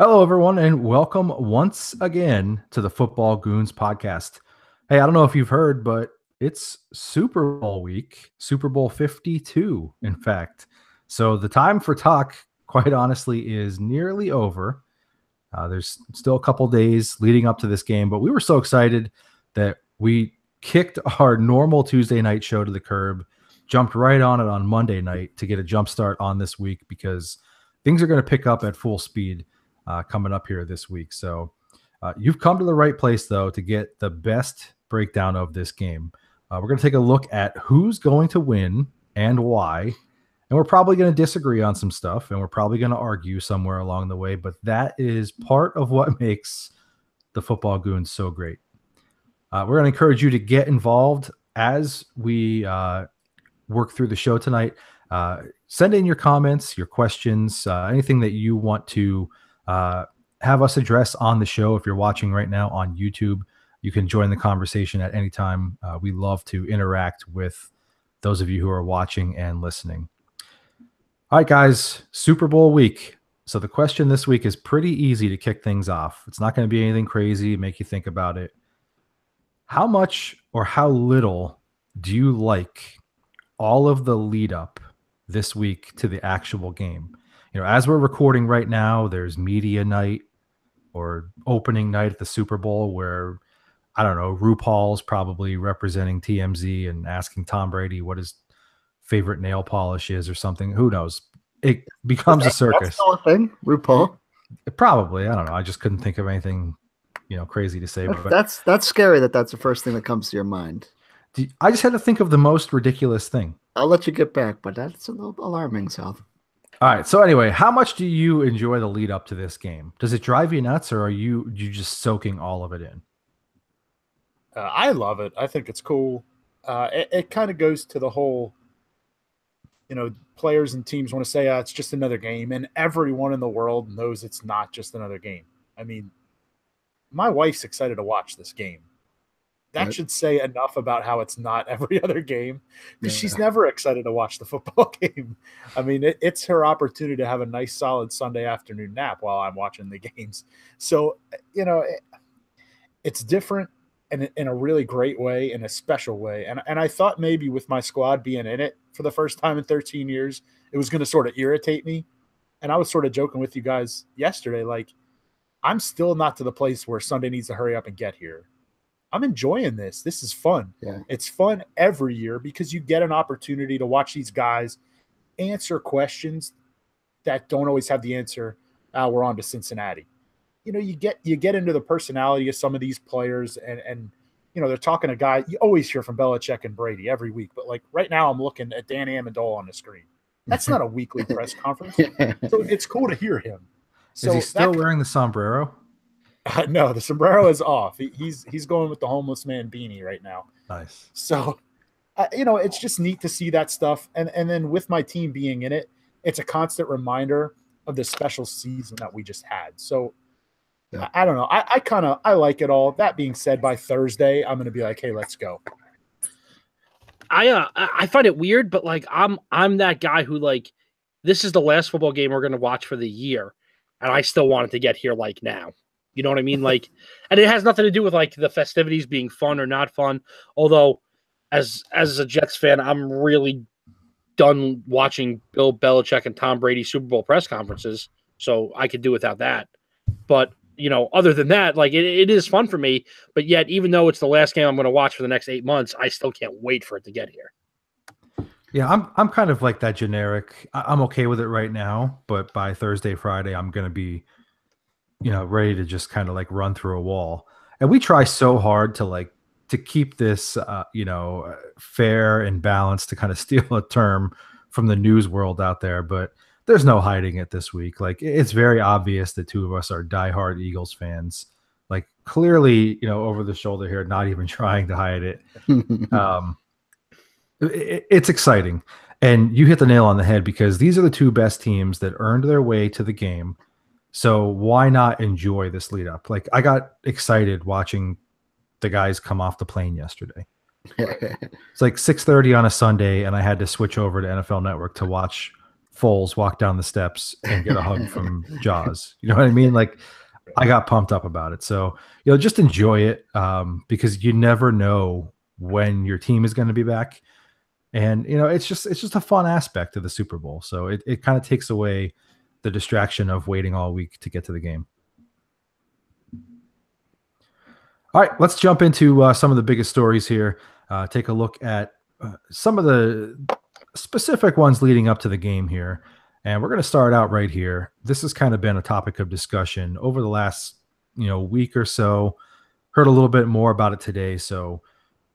Hello, everyone, and welcome once again to the Football Goons podcast. Hey, I don't know if you've heard, but it's Super Bowl week, Super Bowl 52, in fact. So the time for talk, quite honestly, is nearly over. There's still a couple days leading up to this game, but we were so excited that we kicked our normal Tuesday night show to the curb, jumped right on it on Monday night to get a jump start on this week because things are going to pick up at full speed coming up here this week. So you've come to the right place, though, to get the best breakdown of this game. We're going to take a look at who's going to win and why. And we're probably going to disagree on some stuff, and we're probably going to argue somewhere along the way. But that is part of what makes the Football Goons so great. We're going to encourage you to get involved as we work through the show tonight. Send in your comments, your questions, anything that you want to have us address on the show. If you're watching right now on YouTube, you can join the conversation at any time. We love to interact with those of you who are watching and listening. All right, guys, Super Bowl week. So the question this week is pretty easy to kick things off. It's not going to be anything crazy, make you think about it. How much or how little do you like all of the lead up this week to the actual game? You know, as we're recording right now, there's media night or opening night at the Super Bowl where, I don't know, RuPaul's probably representing TMZ and asking Tom Brady what his favorite nail polish is or something. Who knows? It becomes a circus. That's still a thing, RuPaul. Probably. I don't know. I just couldn't think of anything, crazy to say. But that's scary that's the first thing that comes to your mind. I just had to think of the most ridiculous thing. I'll let you get back, but that's a little alarming, Sal. All right. So anyway, how much do you enjoy the lead up to this game? Does it drive you nuts, or are you just soaking all of it in? I love it. I think it's cool. It kind of goes to the whole, players and teams want to say it's just another game, and everyone in the world knows it's not just another game. I mean, my wife's excited to watch this game. That should say enough about how it's not every other game, because she's never excited to watch the football game. I mean, it's her opportunity to have a nice, solid Sunday afternoon nap while I'm watching the games. So, it's different in a really great way, in a special way. And I thought maybe with my squad being in it for the first time in 13 years, it was going to sort of irritate me. And I was sort of joking with you guys yesterday, like, I'm still not to the place where Sunday needs to hurry up and get here. I'm enjoying this. This is fun. Yeah. It's fun every year because you get an opportunity to watch these guys answer questions that don't always have the answer. We're on to Cincinnati. You get into the personality of some of these players, and they're talking to guys. You always hear from Belichick and Brady every week, but like right now, I'm looking at Dan Amendola on the screen. That's not a weekly press conference, so it's cool to hear him. So is he still wearing the sombrero? No, the sombrero is off. He's going with the homeless man beanie right now. Nice. So, it's just neat to see that stuff. And then with my team being in it, it's a constant reminder of the special season that we just had. So, I don't know. I like it all. That being said, by Thursday, I'm going to be like, hey, let's go. I find it weird, but like I'm that guy who, like, this is the last football game we're going to watch for the year, and I still want it to get here like now. You know what I mean? Like, and it has nothing to do with like the festivities being fun or not fun. Although, as a Jets fan, I'm really done watching Bill Belichick and Tom Brady Super Bowl press conferences, so I could do without that. But other than that, like it is fun for me. But yet, even though it's the last game I'm going to watch for the next 8 months, I still can't wait for it to get here. Yeah, I'm kind of like that generic. I'm okay with it right now, but by Thursday, Friday, I'm going to be ready to just kind of like run through a wall. And we try so hard to keep this, fair and balanced, to kind of steal a term from the news world out there. But there's no hiding it this week. Like, it's very obvious that two of us are diehard Eagles fans. Like, clearly, over the shoulder here, not even trying to hide it. It's exciting. And you hit the nail on the head, because these are the two best teams that earned their way to the game. So why not enjoy this lead up? Like, I got excited watching the guys come off the plane yesterday. It's like 6:30 on a Sunday, and I had to switch over to NFL Network to watch Foles walk down the steps and get a hug from Jaws. You know what I mean? Like, I got pumped up about it. So, just enjoy it because you never know when your team is going to be back. And, it's just a fun aspect of the Super Bowl. So it kind of takes away the distraction of waiting all week to get to the game. All right, let's jump into some of the biggest stories here. Take a look at some of the specific ones leading up to the game here. And we're going to start out right here. This has kind of been a topic of discussion over the last, week or so. Heard a little bit more about it today. So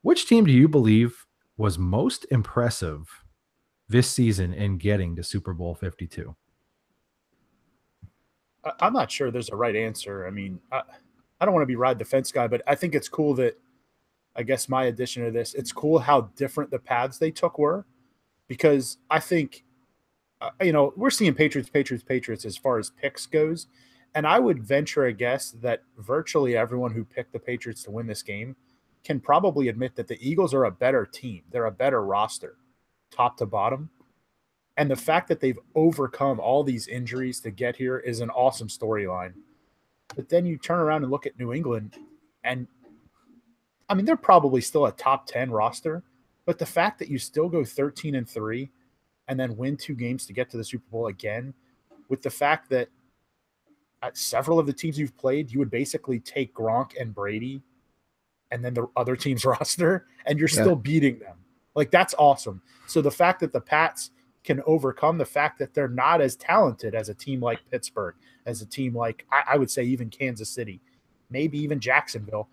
which team do you believe was most impressive this season in getting to Super Bowl 52? I'm not sure there's a right answer. I mean, I don't want to be ride the fence guy, but I think it's cool that, I guess my addition to this, it's cool how different the paths they took were, because I think, we're seeing Patriots as far as picks goes. And I would venture a guess that virtually everyone who picked the Patriots to win this game can probably admit that the Eagles are a better team. They're a better roster, top to bottom. And the fact that they've overcome all these injuries to get here is an awesome storyline. But then you turn around and look at New England, and I mean, they're probably still a top 10 roster, but the fact that you still go 13-3 and then win 2 games to get to the Super Bowl again, with the fact that at several of the teams you've played, you would basically take Gronk and Brady and then the other team's roster, and you're still beating them. Like, that's awesome. So the fact that the Pats can overcome the fact that they're not as talented as a team like Pittsburgh, as a team like, I would say even Kansas City, maybe even Jacksonville.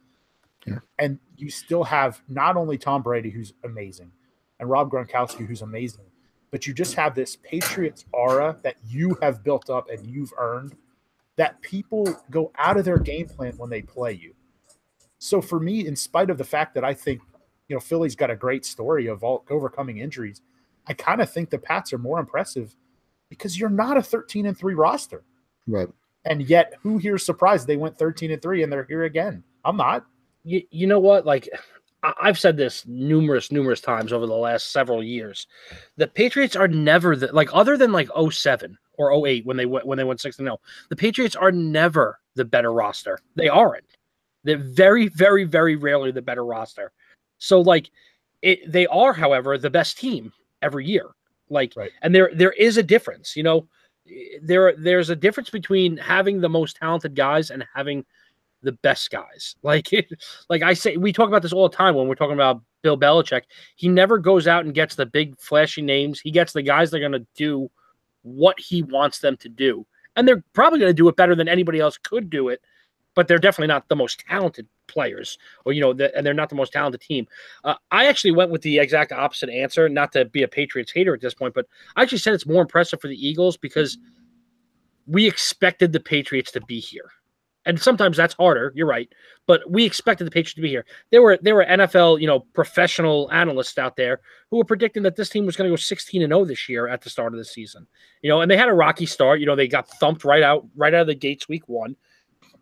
Yeah. And you still have not only Tom Brady, who's amazing, and Rob Gronkowski, who's amazing, but you just have this Patriots aura that you have built up and you've earned, that people go out of their game plan when they play you. So for me, in spite of the fact that I think, Philly's got a great story of overcoming injuries, I kind of think the Pats are more impressive because you're not a 13-3 roster. Right. And yet, who here is surprised they went 13-3 and they're here again? I'm not. You know what? Like, I've said this numerous times over the last several years. The Patriots are never other than 07 or 08 when they went 6-0. The Patriots are never the better roster. They aren't. They're very, very, very rarely the better roster. So they are, however, the best team every year. Right. And there is a difference. There's a difference between having the most talented guys and having the best guys. Like I say, we talk about this all the time when we're talking about Bill Belichick. He never goes out and gets the big flashy names. He gets the guys that are going to do what he wants them to do. And they're probably going to do it better than anybody else could do it, but they're definitely not the most talented players, or, and they're not the most talented team. I actually went with the exact opposite answer, not to be a Patriots hater at this point, but I actually said it's more impressive for the Eagles because we expected the Patriots to be here. And sometimes that's harder. You're right. But we expected the Patriots to be here. There were NFL, professional analysts out there who were predicting that this team was going to go 16-0 this year at the start of the season. And they had a rocky start. They got thumped right out of the gates week 1.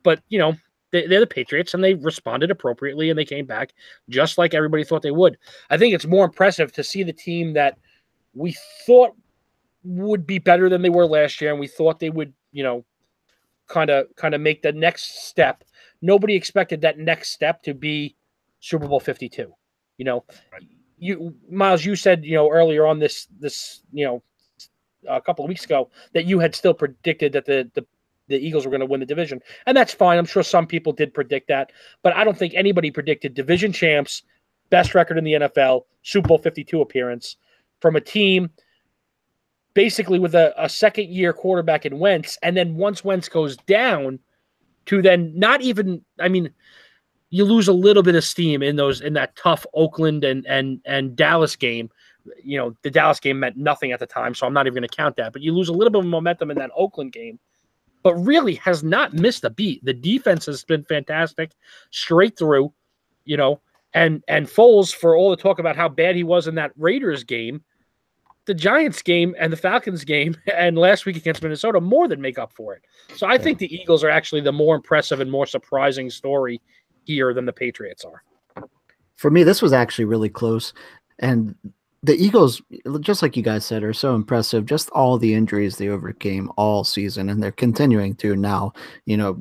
But, they're the Patriots, and they responded appropriately, and they came back just like everybody thought they would. I think it's more impressive to see the team that we thought would be better than they were last year, and we thought they would, kind of make the next step. Nobody expected that next step to be Super Bowl 52. You, Miles, you said, earlier on this, a couple of weeks ago that you had still predicted that the Eagles were going to win the division. And that's fine. I'm sure some people did predict that, but I don't think anybody predicted division champs, best record in the NFL, Super Bowl 52 appearance from a team basically with a second-year quarterback in Wentz, and then once Wentz goes down to then not even – I mean, you lose a little bit of steam in that tough Oakland and Dallas game. The Dallas game meant nothing at the time, so I'm not even going to count that. But you lose a little bit of momentum in that Oakland game, but really has not missed a beat. The defense has been fantastic straight through, and Foles, for all the talk about how bad he was in that Raiders game, the Giants game and the Falcons game and last week against Minnesota more than make up for it. So I think the Eagles are actually the more impressive and more surprising story here than the Patriots are. For me, this was actually really close. And the Eagles, just like you guys said, are so impressive. Just all the injuries they overcame all season, and they're continuing to now,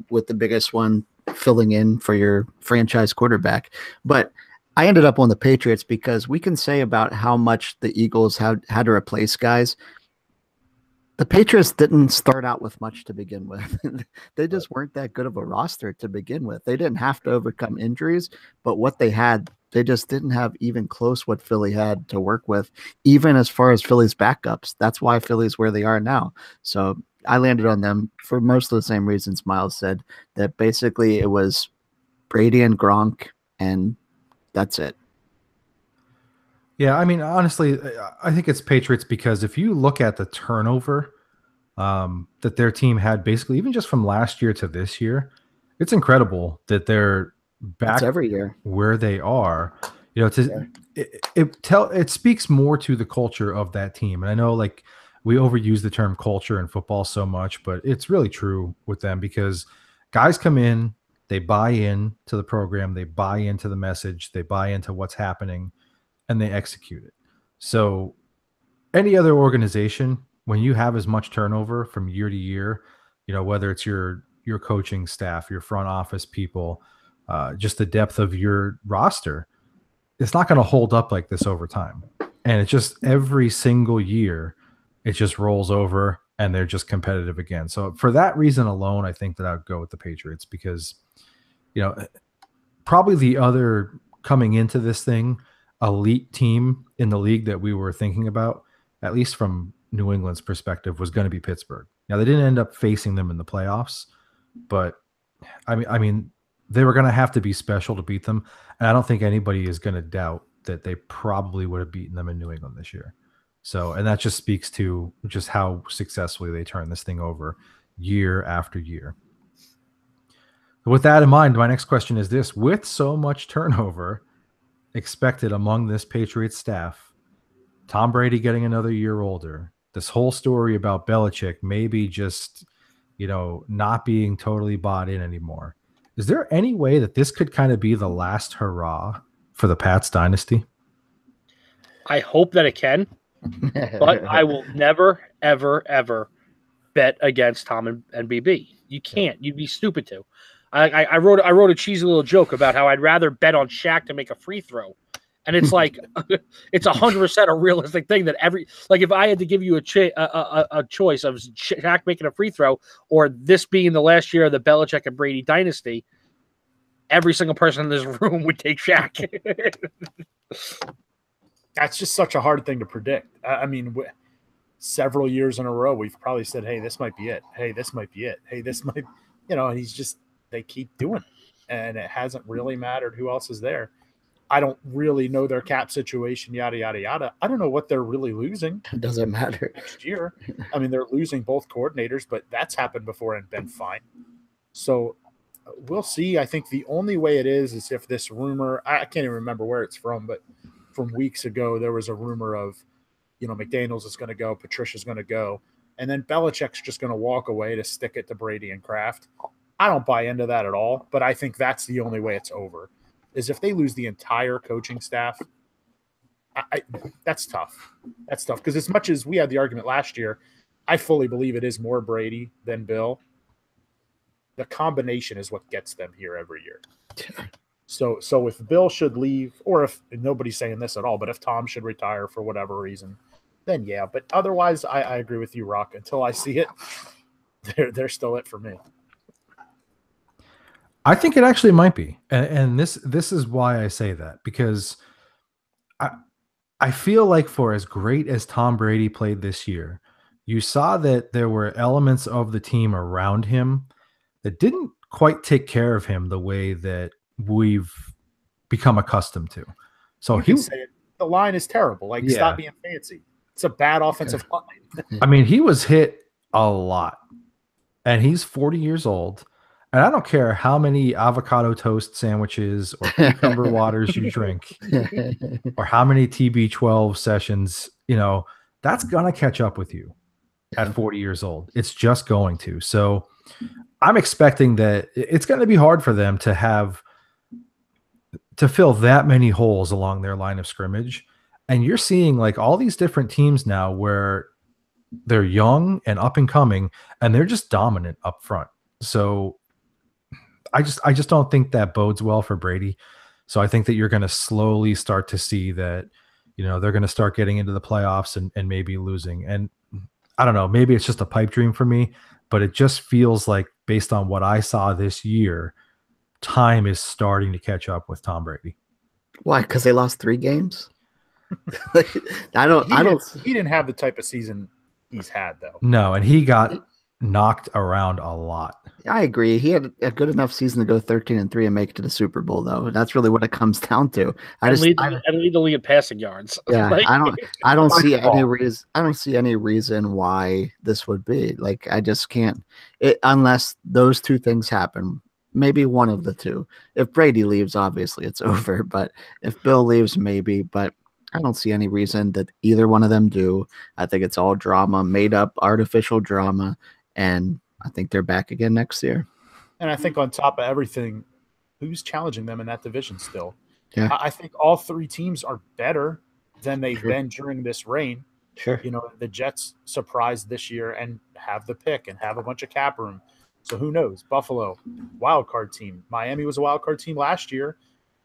with the biggest one filling in for your franchise quarterback. But I ended up on the Patriots because we can say about how much the Eagles had to replace guys. The Patriots didn't start out with much to begin with. They just weren't that good of a roster to begin with. They didn't have to overcome injuries, but what they had, they just didn't have even close what Philly had to work with, even as far as Philly's backups. That's why Philly's where they are now. So I landed on them for most of the same reasons Miles said, that basically it was Brady and Gronk, and that's it. Yeah, I mean, honestly, I think it's Patriots because if you look at the turnover that their team had, basically even just from last year to this year, it's incredible that they're back every year where they are. It speaks more to the culture of that team. And I know, like, we overuse the term culture in football so much, but it's really true with them because guys come in, they buy in to the program, they buy into the message, they buy into what's happening, and they execute it. So any other organization, when you have as much turnover from year to year, whether it's your coaching staff, your front office people, just the depth of your roster, it's not going to hold up like this over time. And it's just every single year, it just rolls over and they're just competitive again. So for that reason alone, I think that I would go with the Patriots because, probably the other coming into this thing, elite team in the league that we were thinking about, at least from New England's perspective, was going to be Pittsburgh. Now they didn't end up facing them in the playoffs, but I mean, they were going to have to be special to beat them. And I don't think anybody is going to doubt that they probably would have beaten them in New England this year. So, and that just speaks to just how successfully they turn this thing over year after year. With that in mind, my next question is this: with so much turnover expected among this Patriots staff, Tom Brady getting another year older, this whole story about Belichick maybe just, not being totally bought in anymore. Is there any way that this could kind of be the last hurrah for the Pats dynasty? I hope that it can, but I will never, ever, ever bet against Tom and BB. You can't. You'd be stupid to. I wrote a cheesy little joke about how I'd rather bet on Shaq to make a free throw. And it's like, it's 100% a realistic thing that if I had to give you a choice of Shaq making a free throw or this being the last year of the Belichick and Brady dynasty, every single person in this room would take Shaq. That's just such a hard thing to predict. I mean, several years in a row, we've probably said, hey, this might be it. Hey, this might be it. Hey, this might, they keep doing it. And it hasn't really mattered who else is there. I don't really know their cap situation, yada, yada, yada. I don't know what they're really losing. It doesn't matter. Next year. I mean, they're losing both coordinators, but that's happened before and been fine. So we'll see. I think the only way it is if this rumor, I can't even remember where it's from, but from weeks ago, there was a rumor of, McDaniels is going to go, Patricia's going to go, and then Belichick's just going to walk away to stick it to Brady and Kraft. I don't buy into that at all, but I think that's the only way it's over. Is if they lose the entire coaching staff, that's tough. That's tough because as much as we had the argument last year, I fully believe it is more Brady than Bill. The combination is what gets them here every year. So if Bill should leave, or if nobody's saying this at all, but if Tom should retire for whatever reason, then yeah. But otherwise, I agree with you, Rock. Until I see it, they're still it for me. I think it actually might be. And this is why I say that, because I feel like for as great as Tom Brady played this year, you saw that there were elements of the team around him that didn't quite take care of him the way that we've become accustomed to. So the line is terrible. Stop being fancy. It's a bad offensive line. I mean, he was hit a lot, and he's 40 years old. And I don't care how many avocado toast sandwiches or cucumber waters you drink or how many TB12 sessions, that's going to catch up with you at 40 years old. It's just going to. So I'm expecting that it's going to be hard for them to fill that many holes along their line of scrimmage. And you're seeing like all these different teams now where they're young and up and coming, and they're just dominant up front. So I just don't think that bodes well for Brady. So I think that you're going to slowly start to see that, they're going to start getting into the playoffs and maybe losing. And I don't know, maybe it's just a pipe dream for me, but it just feels like based on what I saw this year, time is starting to catch up with Tom Brady. Why? Because they lost 3 games? He didn't have the type of season he's had, though. No, and he got knocked around a lot. I agree. He had a good enough season to go 13-3 and make it to the Super Bowl, though. That's really what it comes down to. Lead the league in passing yards. Yeah, I don't see any reason. I don't see any reason why this would be. Like, I just can't. Unless those 2 things happen. Maybe one of the 2. If Brady leaves, obviously it's over. But if Bill leaves, maybe. But I don't see any reason that either one of them do. I think it's all drama, made up, artificial drama, and I think they're back again next year. And I think on top of everything, who's challenging them in that division still? Yeah. I think all 3 teams are better than they've been during this reign. Sure. The Jets surprised this year and have the pick and have a bunch of cap room. So who knows? Buffalo, wild card team. Miami was a wild card team last year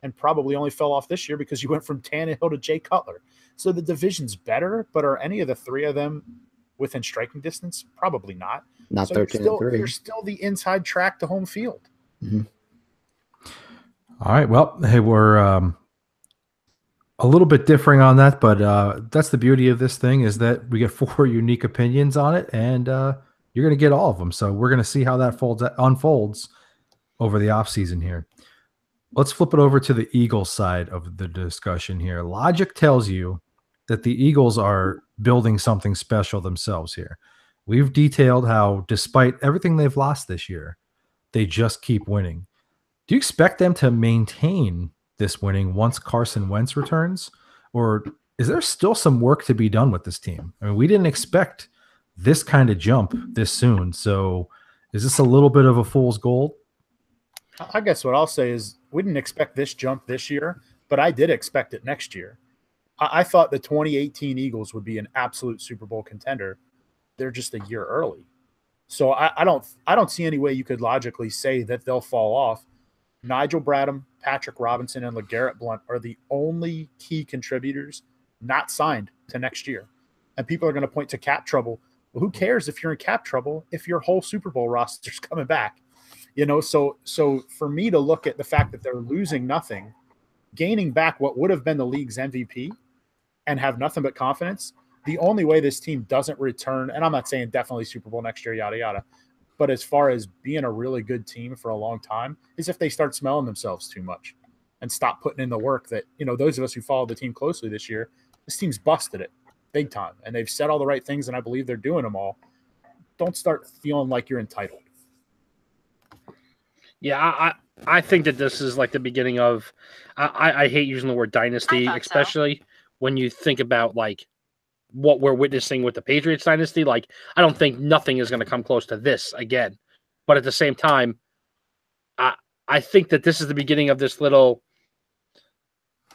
and probably only fell off this year because you went from Tannehill to Jay Cutler. So the division's better, but are any of the 3 of them within striking distance? Probably not. Not so 13-3. You're still the inside track to home field. Mm-hmm. All right. Well, hey, we're a little bit differing on that, but that's the beauty of this thing is that we get 4 unique opinions on it, and you're going to get all of them. So we're going to see how that unfolds over the offseason here. Let's flip it over to the Eagles side of the discussion here. Logic tells you that the Eagles are building something special themselves here. We've detailed how, despite everything they've lost this year, they just keep winning. Do you expect them to maintain this winning once Carson Wentz returns? Or is there still some work to be done with this team? I mean, we didn't expect this kind of jump this soon. So is this a little bit of a fool's gold? I guess what I'll say is we didn't expect this jump this year, but I did expect it next year. I thought the 2018 Eagles would be an absolute Super Bowl contender. They're just a year early. So I don't see any way you could logically say that they'll fall off. Nigel Bradham, Patrick Robinson, and LeGarrette Blount are the only key contributors not signed to next year. And people are going to point to cap trouble. Well, who cares if you're in cap trouble if your whole Super Bowl roster's coming back? So for me to look at the fact that they're losing nothing, gaining back what would have been the league's MVP, and have nothing but confidence, the only way this team doesn't return, and I'm not saying definitely Super Bowl next year, yada, yada, but as far as being a really good team for a long time, is if they start smelling themselves too much and stop putting in the work that, those of us who followed the team closely this year, this team's busted it big time. And they've said all the right things, and I believe they're doing them all. Don't start feeling like you're entitled. Yeah, I think that this is like the beginning of I hate using the word dynasty, especially when you think about like what we're witnessing with the Patriots dynasty. Like, I don't think nothing is going to come close to this again. But at the same time, I think that this is the beginning of this little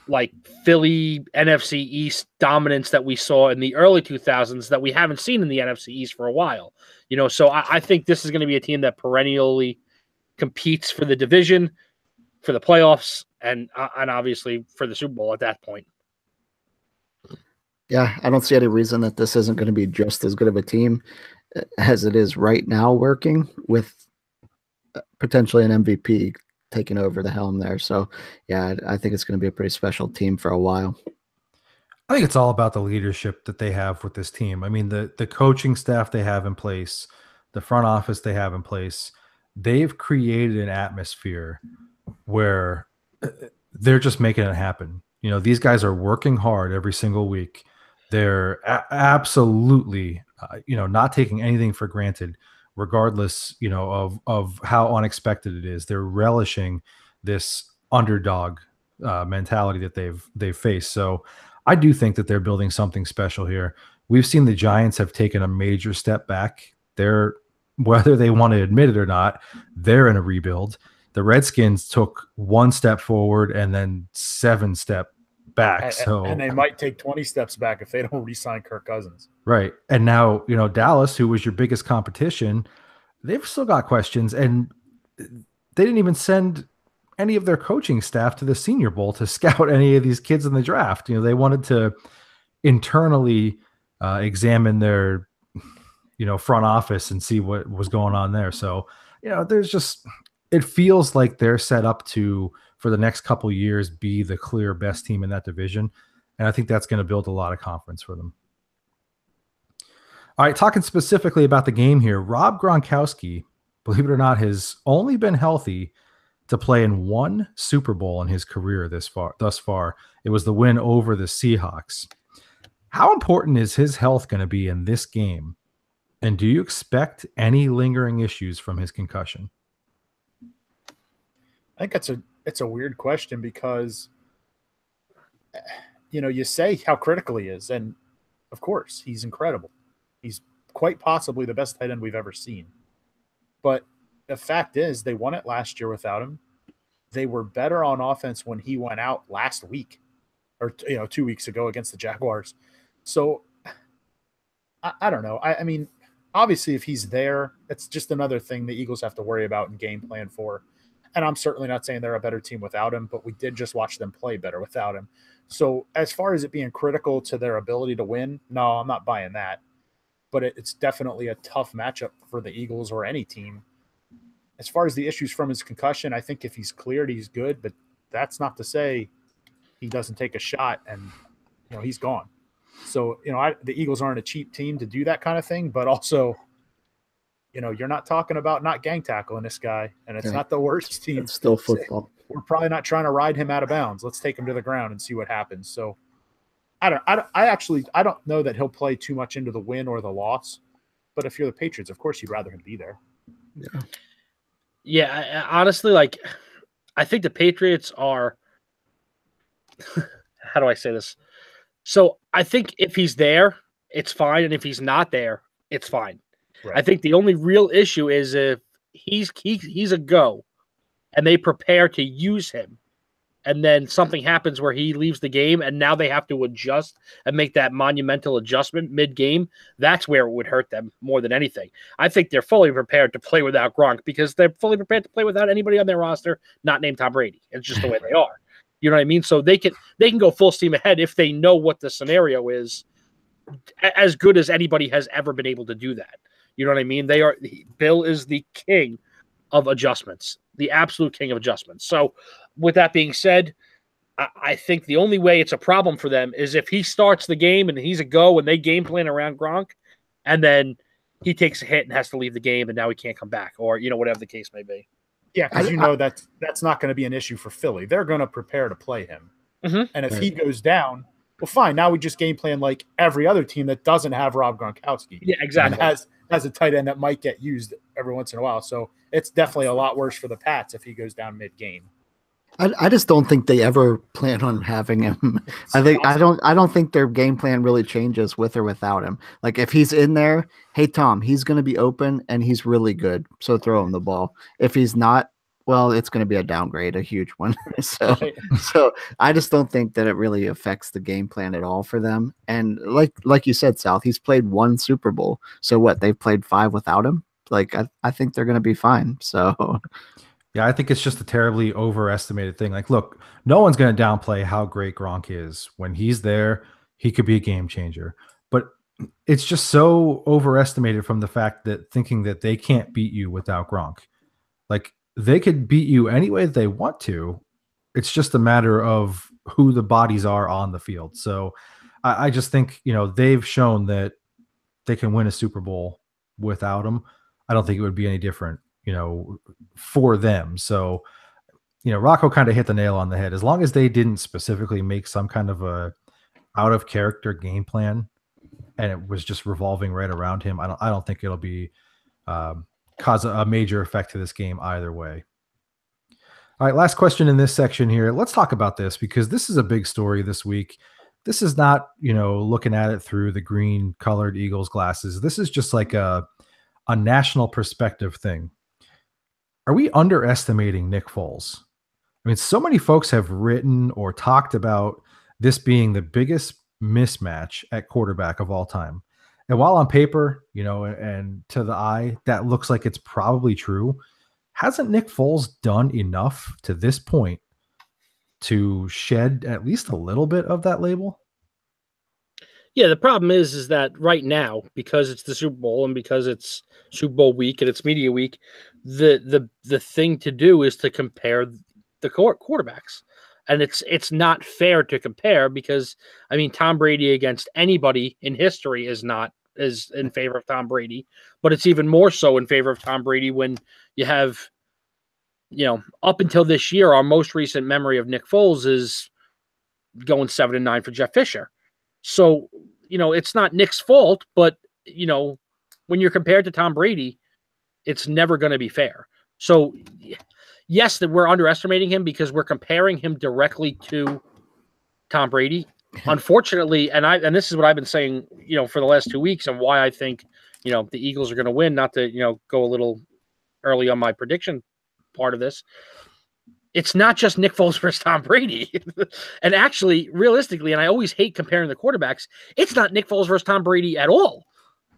like Philly NFC East dominance that we saw in the early 2000s that we haven't seen in the NFC East for a while. So I think this is going to be a team that perennially competes for the division, for the playoffs, and obviously for the Super Bowl at that point. Yeah, I don't see any reason that this isn't going to be just as good of a team as it is right now, working with potentially an MVP taking over the helm there. So, yeah, I think it's going to be a pretty special team for a while. I think it's all about the leadership that they have with this team. I mean, the coaching staff they have in place, the front office they have in place, they've created an atmosphere where they're just making it happen. These guys are working hard every single week. They're absolutely, not taking anything for granted, regardless, of how unexpected it is. They're relishing this underdog mentality that they've faced. So I do think that they're building something special here. We've seen the Giants have taken a major step back. Whether they want to admit it or not, they're in a rebuild. The Redskins took one step forward and then 7 steps back. And they might take 20 steps back if they don't re-sign Kirk Cousins. Right. And now, Dallas, who was your biggest competition, they've still got questions, and they didn't even send any of their coaching staff to the Senior Bowl to scout any of these kids in the draft. They wanted to internally examine their, front office and see what was going on there. So, it feels like they're set up to, for the next couple of years, be the clear best team in that division. And I think that's going to build a lot of confidence for them. All right, talking specifically about the game here, Rob Gronkowski, believe it or not, has only been healthy to play in one Super Bowl in his career thus far. It was the win over the Seahawks. How important is his health going to be in this game? And do you expect any lingering issues from his concussion? I think it's a weird question because, you say how critical he is. And of course, he's incredible. He's quite possibly the best tight end we've ever seen. But the fact is, they won it last year without him. They were better on offense when he went out last week or 2 weeks ago against the Jaguars. So I don't know. I mean, obviously, if he's there, it's just another thing the Eagles have to worry about and game plan for. And I'm certainly not saying they're a better team without him, but we did just watch them play better without him. So as far as it being critical to their ability to win, no, I'm not buying that. But it's definitely a tough matchup for the Eagles or any team. As far as the issues from his concussion, I think if he's cleared, he's good. But that's not to say he doesn't take a shot and, he's gone. So, the Eagles aren't a cheap team to do that kind of thing. But also, you're not talking about not gang tackling this guy. And it's not the worst team. It's still football. We're probably not trying to ride him out of bounds. Let's take him to the ground and see what happens. So, I don't know that he'll play too much into the win or the loss, but if you're the Patriots, of course you'd rather him be there. Yeah. Honestly, I think the Patriots are, how do I say this? So I think if he's there, it's fine. And if he's not there, it's fine. Right. I think the only real issue is if he's a go and they prepare to use him, and then something happens where he leaves the game and now they have to adjust and make that monumental adjustment mid-game. That's where it would hurt them more than anything. I think they're fully prepared to play without Gronk because they're fully prepared to play without anybody on their roster not named Tom Brady. It's just the way they are. You know what I mean? So they can go full steam ahead if they know what the scenario is, as good as anybody has ever been able to do that. You know what I mean? Bill is the king of adjustments, the absolute king of adjustments. So with that being said, I think the only way it's a problem for them is if he starts the game and he's a go and they game plan around Gronk, and then he takes a hit and has to leave the game and now he can't come back, or whatever the case may be. Yeah, because that's not going to be an issue for Philly. They're going to prepare to play him. Mm-hmm. And if he goes down, well, fine. Now we just game plan like every other team that doesn't have Rob Gronkowski. Yeah, exactly. And has a tight end that might get used every once in a while. So it's definitely a lot worse for the Pats if he goes down mid-game. I just don't think they ever plan on having him. I don't think their game plan really changes with or without him. Like if he's in there, hey Tom, he's going to be open and he's really good, so throw him the ball. If he's not, well, it's going to be a downgrade, a huge one. So I just don't think that it really affects the game plan at all for them. And like you said, South, he's played one Super Bowl. So what? They've played 5 without him. Like I think they're going to be fine. So. Yeah, I think it's just a terribly overestimated thing. Like, look, no one's going to downplay how great Gronk is. When he's there, he could be a game changer. But it's just so overestimated from the fact that thinking that they can't beat you without Gronk. Like, they could beat you any way they want to. It's just a matter of who the bodies are on the field. So I just think, they've shown that they can win a Super Bowl without him. I don't think it would be any different, for them. So, Rocco kind of hit the nail on the head. As long as they didn't specifically make some kind of a out of character game plan and it was just revolving right around him, I don't think it'll be cause a major effect to this game either way. All right, last question in this section here. Let's talk about this because this is a big story this week. This is not, looking at it through the green colored Eagles glasses. This is just like a national perspective thing. Are we underestimating Nick Foles? I mean, so many folks have written or talked about this being the biggest mismatch at quarterback of all time. And while on paper, and to the eye, that looks like it's probably true, hasn't Nick Foles done enough to this point to shed at least a little bit of that label? Yeah, the problem is that right now, because it's the Super Bowl and because it's Super Bowl week and it's media week, the thing to do is to compare the quarterbacks. And it's not fair to compare because, I mean, Tom Brady against anybody in history is in favor of Tom Brady, but it's even more so in favor of Tom Brady when you have, up until this year, our most recent memory of Nick Foles is going 7-9 for Jeff Fisher. So, it's not Nick's fault, but, when you're compared to Tom Brady, it's never going to be fair. So, yes, that we're underestimating him because we're comparing him directly to Tom Brady. Unfortunately, and this is what I've been saying, for the last 2 weeks and why I think, the Eagles are going to win, not to, go a little early on my prediction part of this. It's not just Nick Foles versus Tom Brady. And actually, realistically, and I always hate comparing the quarterbacks, it's not Nick Foles versus Tom Brady at all.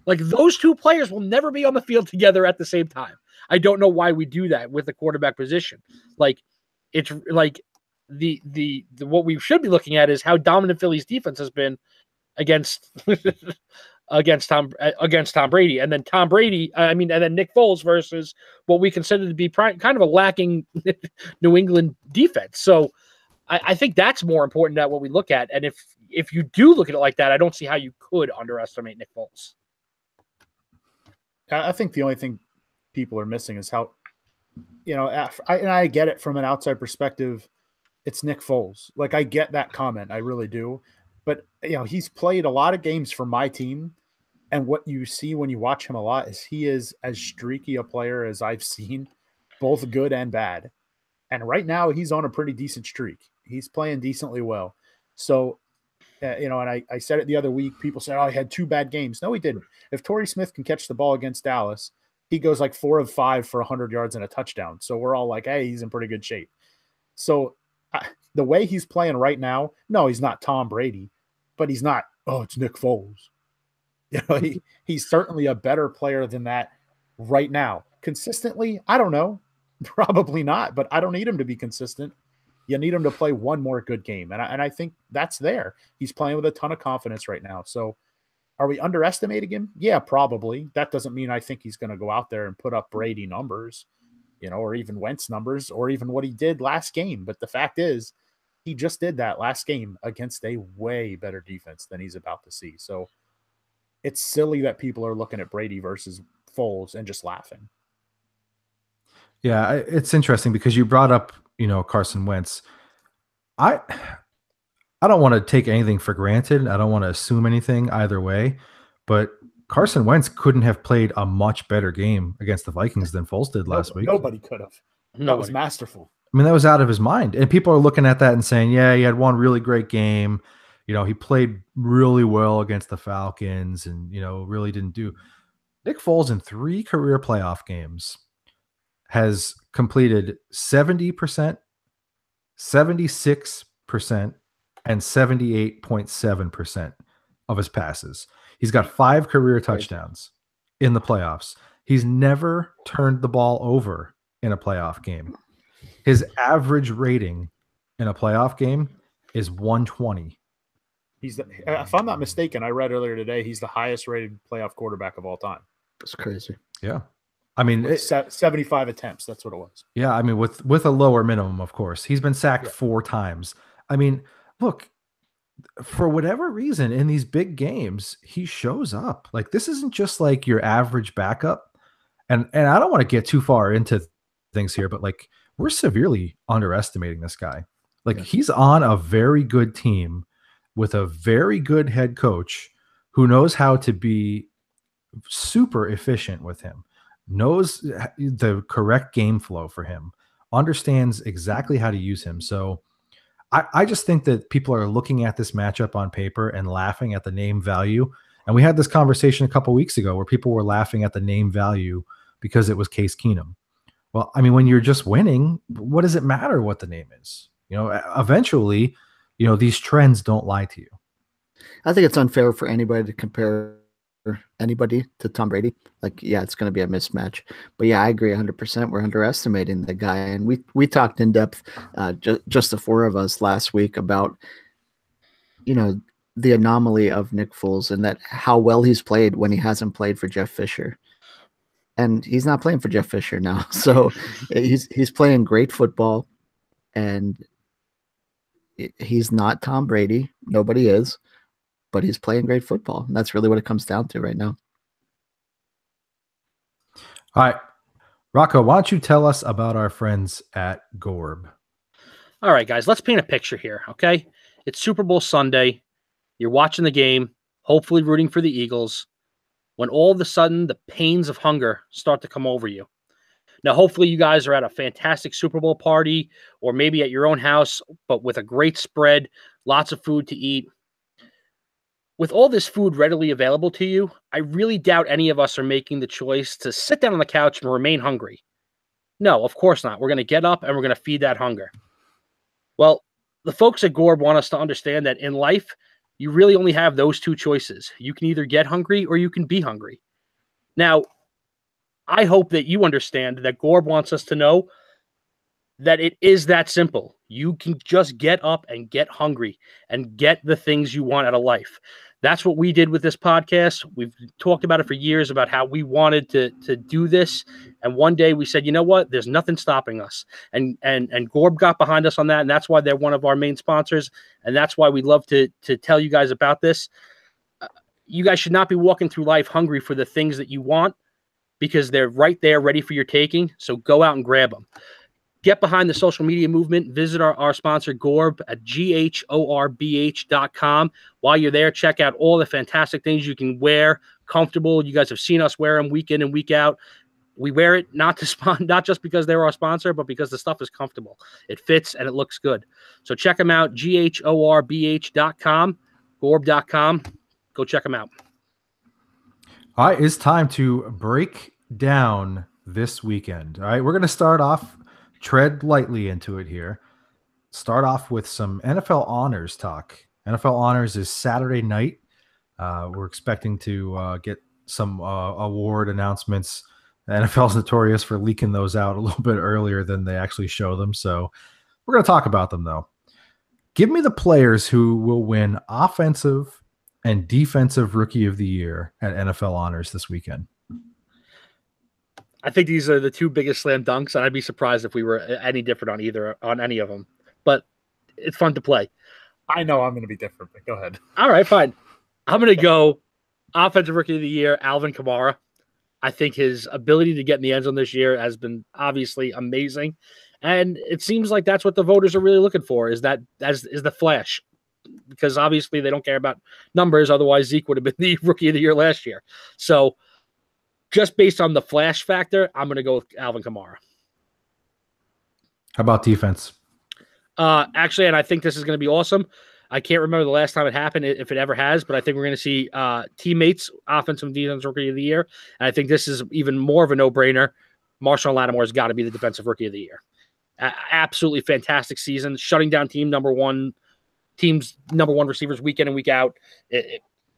Like, those two players will never be on the field together at the same time. I don't know why we do that with the quarterback position. Like, it's like the what we should be looking at is how dominant Philly's defense has been against against Tom Brady, and then and then Nick Foles versus what we consider to be kind of a lacking New England defense. So I think that's more important than what we look at. And if you do look at it like that, I don't see how you could underestimate Nick Foles. I think the only thing people are missing is how, I get it from an outside perspective. It's Nick Foles. Like, I get that comment. I really do. But, he's played a lot of games for my team. And what you see when you watch him a lot is he is as streaky a player as I've seen, both good and bad. And right now he's on a pretty decent streak. He's playing decently well. So, and I said it the other week, people said, he had 2 bad games. No, he didn't. If Torrey Smith can catch the ball against Dallas, he goes like 4 of 5 for 100 yards and a touchdown. So we're all like, hey, he's in pretty good shape. So the way he's playing right now, no, he's not Tom Brady, but he's not, it's Nick Foles. He's certainly a better player than that right now. Consistently, I don't know. Probably not, but I don't need him to be consistent. You need him to play one more good game. And I think that's there. He's playing with a ton of confidence right now. So are we underestimating him? Yeah, probably. That doesn't mean I think he's going to go out there and put up Brady numbers, or even Wentz numbers, or even what he did last game. But the fact is, he just did that last game against a way better defense than he's about to see. So it's silly that people are looking at Brady versus Foles and just laughing. Yeah, it's interesting because you brought up, Carson Wentz. I don't want to take anything for granted. I don't want to assume anything either way, but Carson Wentz couldn't have played a much better game against the Vikings than Foles did last week. Nobody could have. That was masterful. I mean, that was out of his mind. And people are looking at that and saying, yeah, he had one really great game. He played really well against the Falcons and, really didn't do. Nick Foles in 3 career playoff games has completed 70%, 76%, and 78.7% of his passes. He's got 5 career touchdowns in the playoffs. He's never turned the ball over in a playoff game. His average rating in a playoff game is 120. If I'm not mistaken, I read earlier today, he's the highest rated playoff quarterback of all time. That's crazy. Yeah. I mean, 75 attempts. That's what it was. Yeah. I mean, with a lower minimum, of course. He's been sacked 4 times. I mean, look, for whatever reason in these big games, he shows up. Like, this isn't just like your average backup. And I don't want to get too far into things here, but like, we're severely underestimating this guy. Like, he's on a very good team with a very good head coach who knows how to be super efficient with him, knows the correct game flow for him, understands exactly how to use him. So I just think that people are looking at this matchup on paper and laughing at the name value. And we had this conversation a couple weeks ago where people were laughing at the name value because it was Case Keenum. Well, I mean, when you're just winning, what does it matter what the name is? Eventually, these trends don't lie to you. I think it's unfair for anybody to compare anybody to Tom Brady. Like, yeah, it's going to be a mismatch. But yeah, I agree 100%. We're underestimating the guy. And we talked in depth, just the four of us last week about, the anomaly of Nick Foles and that how well he's played when he hasn't played for Jeff Fisher. And he's not playing for Jeff Fisher now. So he's playing great football, and he's not Tom Brady. Nobody is, but he's playing great football. And that's really what it comes down to right now. All right, Rocco, why don't you tell us about our friends at Gorb? All right, guys, let's paint a picture here, okay? It's Super Bowl Sunday. You're watching the game, hopefully rooting for the Eagles, when all of a sudden the pains of hunger start to come over you. Now, hopefully you guys are at a fantastic Super Bowl party or maybe at your own house, but with a great spread, lots of food to eat. With all this food readily available to you, I really doubt any of us are making the choice to sit down on the couch and remain hungry. No, of course not. We're going to get up and we're going to feed that hunger. Well, the folks at Gorb want us to understand that in life, you really only have those two choices. You can either get hungry or you can be hungry. Now, I hope that you understand that Gorb wants us to know that it is that simple. You can just get up and get hungry and get the things you want out of life. That's what we did with this podcast. We've talked about it for years about how we wanted to do this. And one day we said, you know what? There's nothing stopping us. And Gorb got behind us on that. And that's why they're one of our main sponsors. And that's why we love to tell you guys about this. You guys should not be walking through life hungry for the things that you want, because they're right there ready for your taking. So go out and grab them. Get behind the social media movement. Visit our sponsor, Gorb, at GHORBH.com. While you're there, check out all the fantastic things you can wear, comfortable. You guys have seen us wear them week in and week out. We wear it not just because they're our sponsor, but because the stuff is comfortable. It fits and it looks good. So check them out, GHORBH.com, Gorb.com. Go check them out. All right, it's time to break down this weekend. All right, we're going to start off, tread lightly into it here. Start off with some NFL honors talk. NFL honors is Saturday night. We're expecting to get some award announcements. The NFL's notorious for leaking those out a little bit earlier than they actually show them. So we're going to talk about them, though. Give me the players who will win offensive and defensive rookie of the year at NFL honors this weekend. I think these are the two biggest slam dunks, and I'd be surprised if we were any different on any of them. But it's fun to play. I know I'm going to be different, but go ahead. All right, fine. I'm going to go offensive rookie of the year, Alvin Kamara. I think his ability to get in the end zone this year has been obviously amazing, and it seems like that's what the voters are really looking for. Is the flash, because obviously they don't care about numbers. Otherwise, Zeke would have been the rookie of the year last year. So, just based on the flash factor, I'm going to go with Alvin Kamara. How about defense? Actually, and I think this is going to be awesome. I can't remember the last time it happened, if it ever has, but I think we're going to see teammates, offensive and defensive rookie of the year. And I think this is even more of a no-brainer. Marshall Lattimore has got to be the defensive rookie of the year. Absolutely fantastic season, shutting down team's number one receivers week in and week out.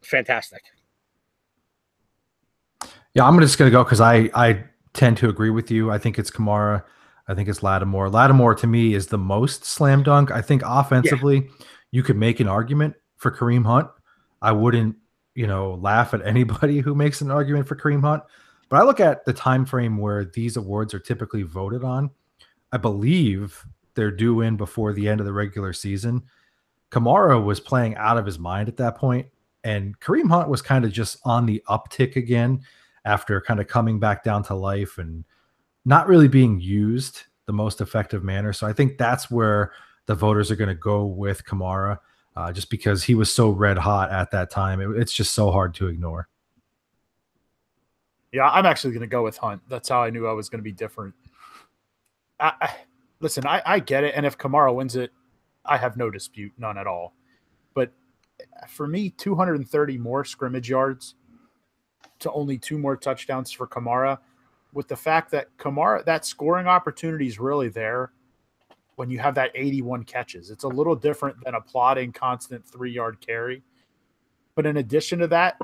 Fantastic. Yeah, I'm just going to go because I tend to agree with you. I think it's Kamara. I think it's Lattimore. Lattimore, to me, is the most slam dunk. I think offensively, you could make an argument for Kareem Hunt. I wouldn't, laugh at anybody who makes an argument for Kareem Hunt. But I look at the time frame where these awards are typically voted on. I believe they're due in before the end of the regular season. Kamara was playing out of his mind at that point, and Kareem Hunt was kind of just on the uptick again after kind of coming back down to life and not really being used the most effective manner. So I think that's where the voters are going to go with Kamara, just because he was so red hot at that time. It's just so hard to ignore. Yeah, I'm actually going to go with Hunt. That's how I knew I was going to be different. Listen, I get it. And if Kamara wins it, I have no dispute, none at all. But for me, 230 more scrimmage yards to only 2 more touchdowns for Kamara, with the fact that Kamara, that scoring opportunity is really there. when you have that 81 catches. It's a little different than a plodding, constant 3-yard carry. But in addition to that,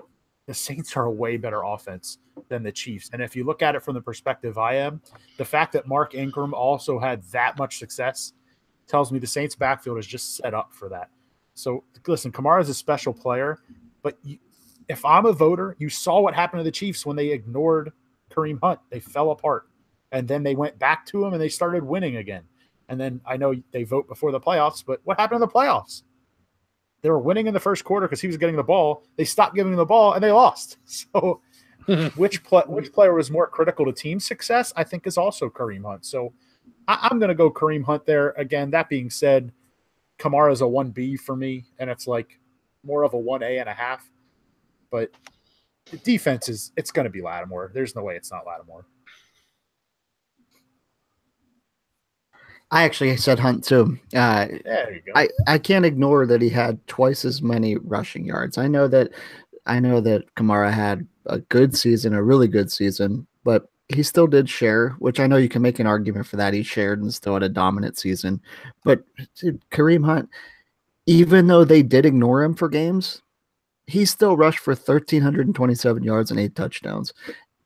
the Saints are a way better offense than the Chiefs. And if you look at it from the perspective I am, the fact that Mark Ingram also had that much success tells me the Saints backfield is just set up for that. So listen, Kamara is a special player, but if I'm a voter, you saw what happened to the Chiefs when they ignored Kareem Hunt. They fell apart. And then they went back to him and they started winning again. And then I know they vote before the playoffs, but what happened in the playoffs? They were winning in the first quarter because he was getting the ball. They stopped giving him the ball and they lost. So which player was more critical to team success, I think, is also Kareem Hunt. So I'm going to go Kareem Hunt there. Again, that being said, Kamara is a 1B for me, and it's like more of a 1A.5. But the defense it's going to be Lattimore. There's no way it's not Lattimore. I actually said Hunt too. There you go. I can't ignore that he had twice as many rushing yards. I know that Kamara had a good season, a really good season, but he still did share, which I know you can make an argument for that. He shared and still had a dominant season. But dude, Kareem Hunt, even though they did ignore him for games, he still rushed for 1,327 yards and 8 touchdowns.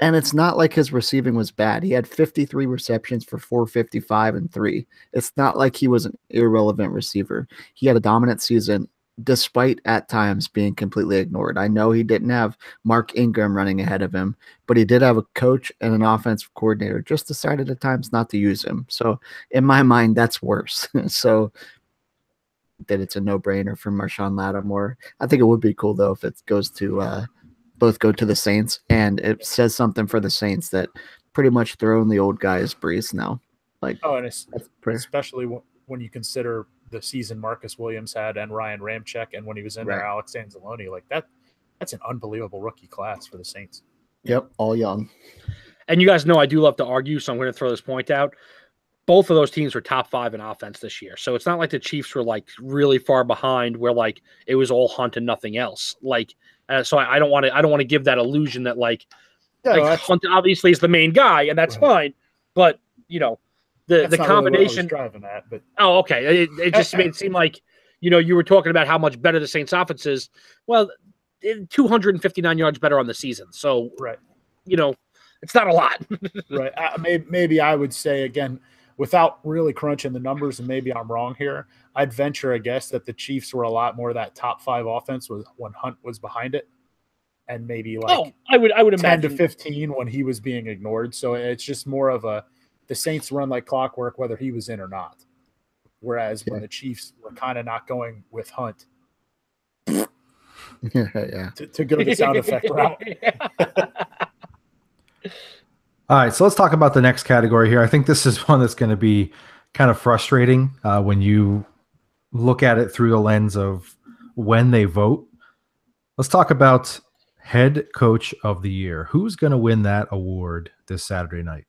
And it's not like his receiving was bad. He had 53 receptions for 455 and 3. It's not like he was an irrelevant receiver. He had a dominant season despite at times being completely ignored. I know he didn't have Mark Ingram running ahead of him, but he did have a coach and an offensive coordinator just decided at times not to use him. So in my mind, that's worse. So that it's a no-brainer for Marshawn Lattimore. I think it would be cool, though, if it goes to both go to the Saints, and it says something for the Saints that pretty much throwing the old guy is Brees now. Like, and especially when you consider the season Marcus Williams had and Ryan Ramczyk, and when he was in there, Alex Anzalone, like that's an unbelievable rookie class for the Saints. Yep, all young. And you guys know I do love to argue, so I'm going to throw this point out. Both of those teams were top 5 in offense this year. So it's not like the Chiefs were like really far behind where like it was all Hunt and nothing else. Like, so I don't want to give that illusion that like Hunt obviously is the main guy and that's fine. But you know, the combination really driving at, but okay. It just made it seem like, you know, you were talking about how much better the Saints offense is. Well, 259 yards better on the season. So, you know, it's not a lot. Right. Maybe I would say, again, without really crunching the numbers, and maybe I'm wrong here, I'd venture a guess that the Chiefs were a lot more that top 5 offense was when Hunt was behind it. And maybe like I would 10 imagine 10 to 15 when he was being ignored. So it's just more of the Saints run like clockwork, whether he was in or not. Whereas when the Chiefs were kind of not going with Hunt. To go the sound effect route. All right, so let's talk about the next category here. I think this is one that's going to be kind of frustrating when you look at it through the lens of when they vote. Let's talk about head coach of the year. Who's going to win that award this Saturday night?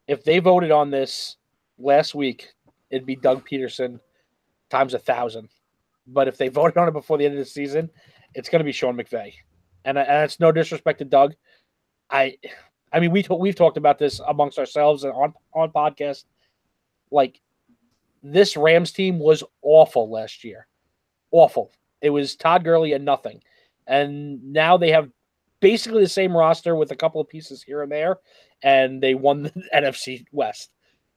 If they voted on this last week, it'd be Doug Peterson times 1,000. But if they voted on it before the end of the season, it's going to be Sean McVay. And it's no disrespect to Doug. I mean, we've talked about this amongst ourselves and on podcast. Like, this Rams team was awful last year. Awful. It was Todd Gurley and nothing. And now they have basically the same roster with a couple of pieces here and there, and they won the NFC West.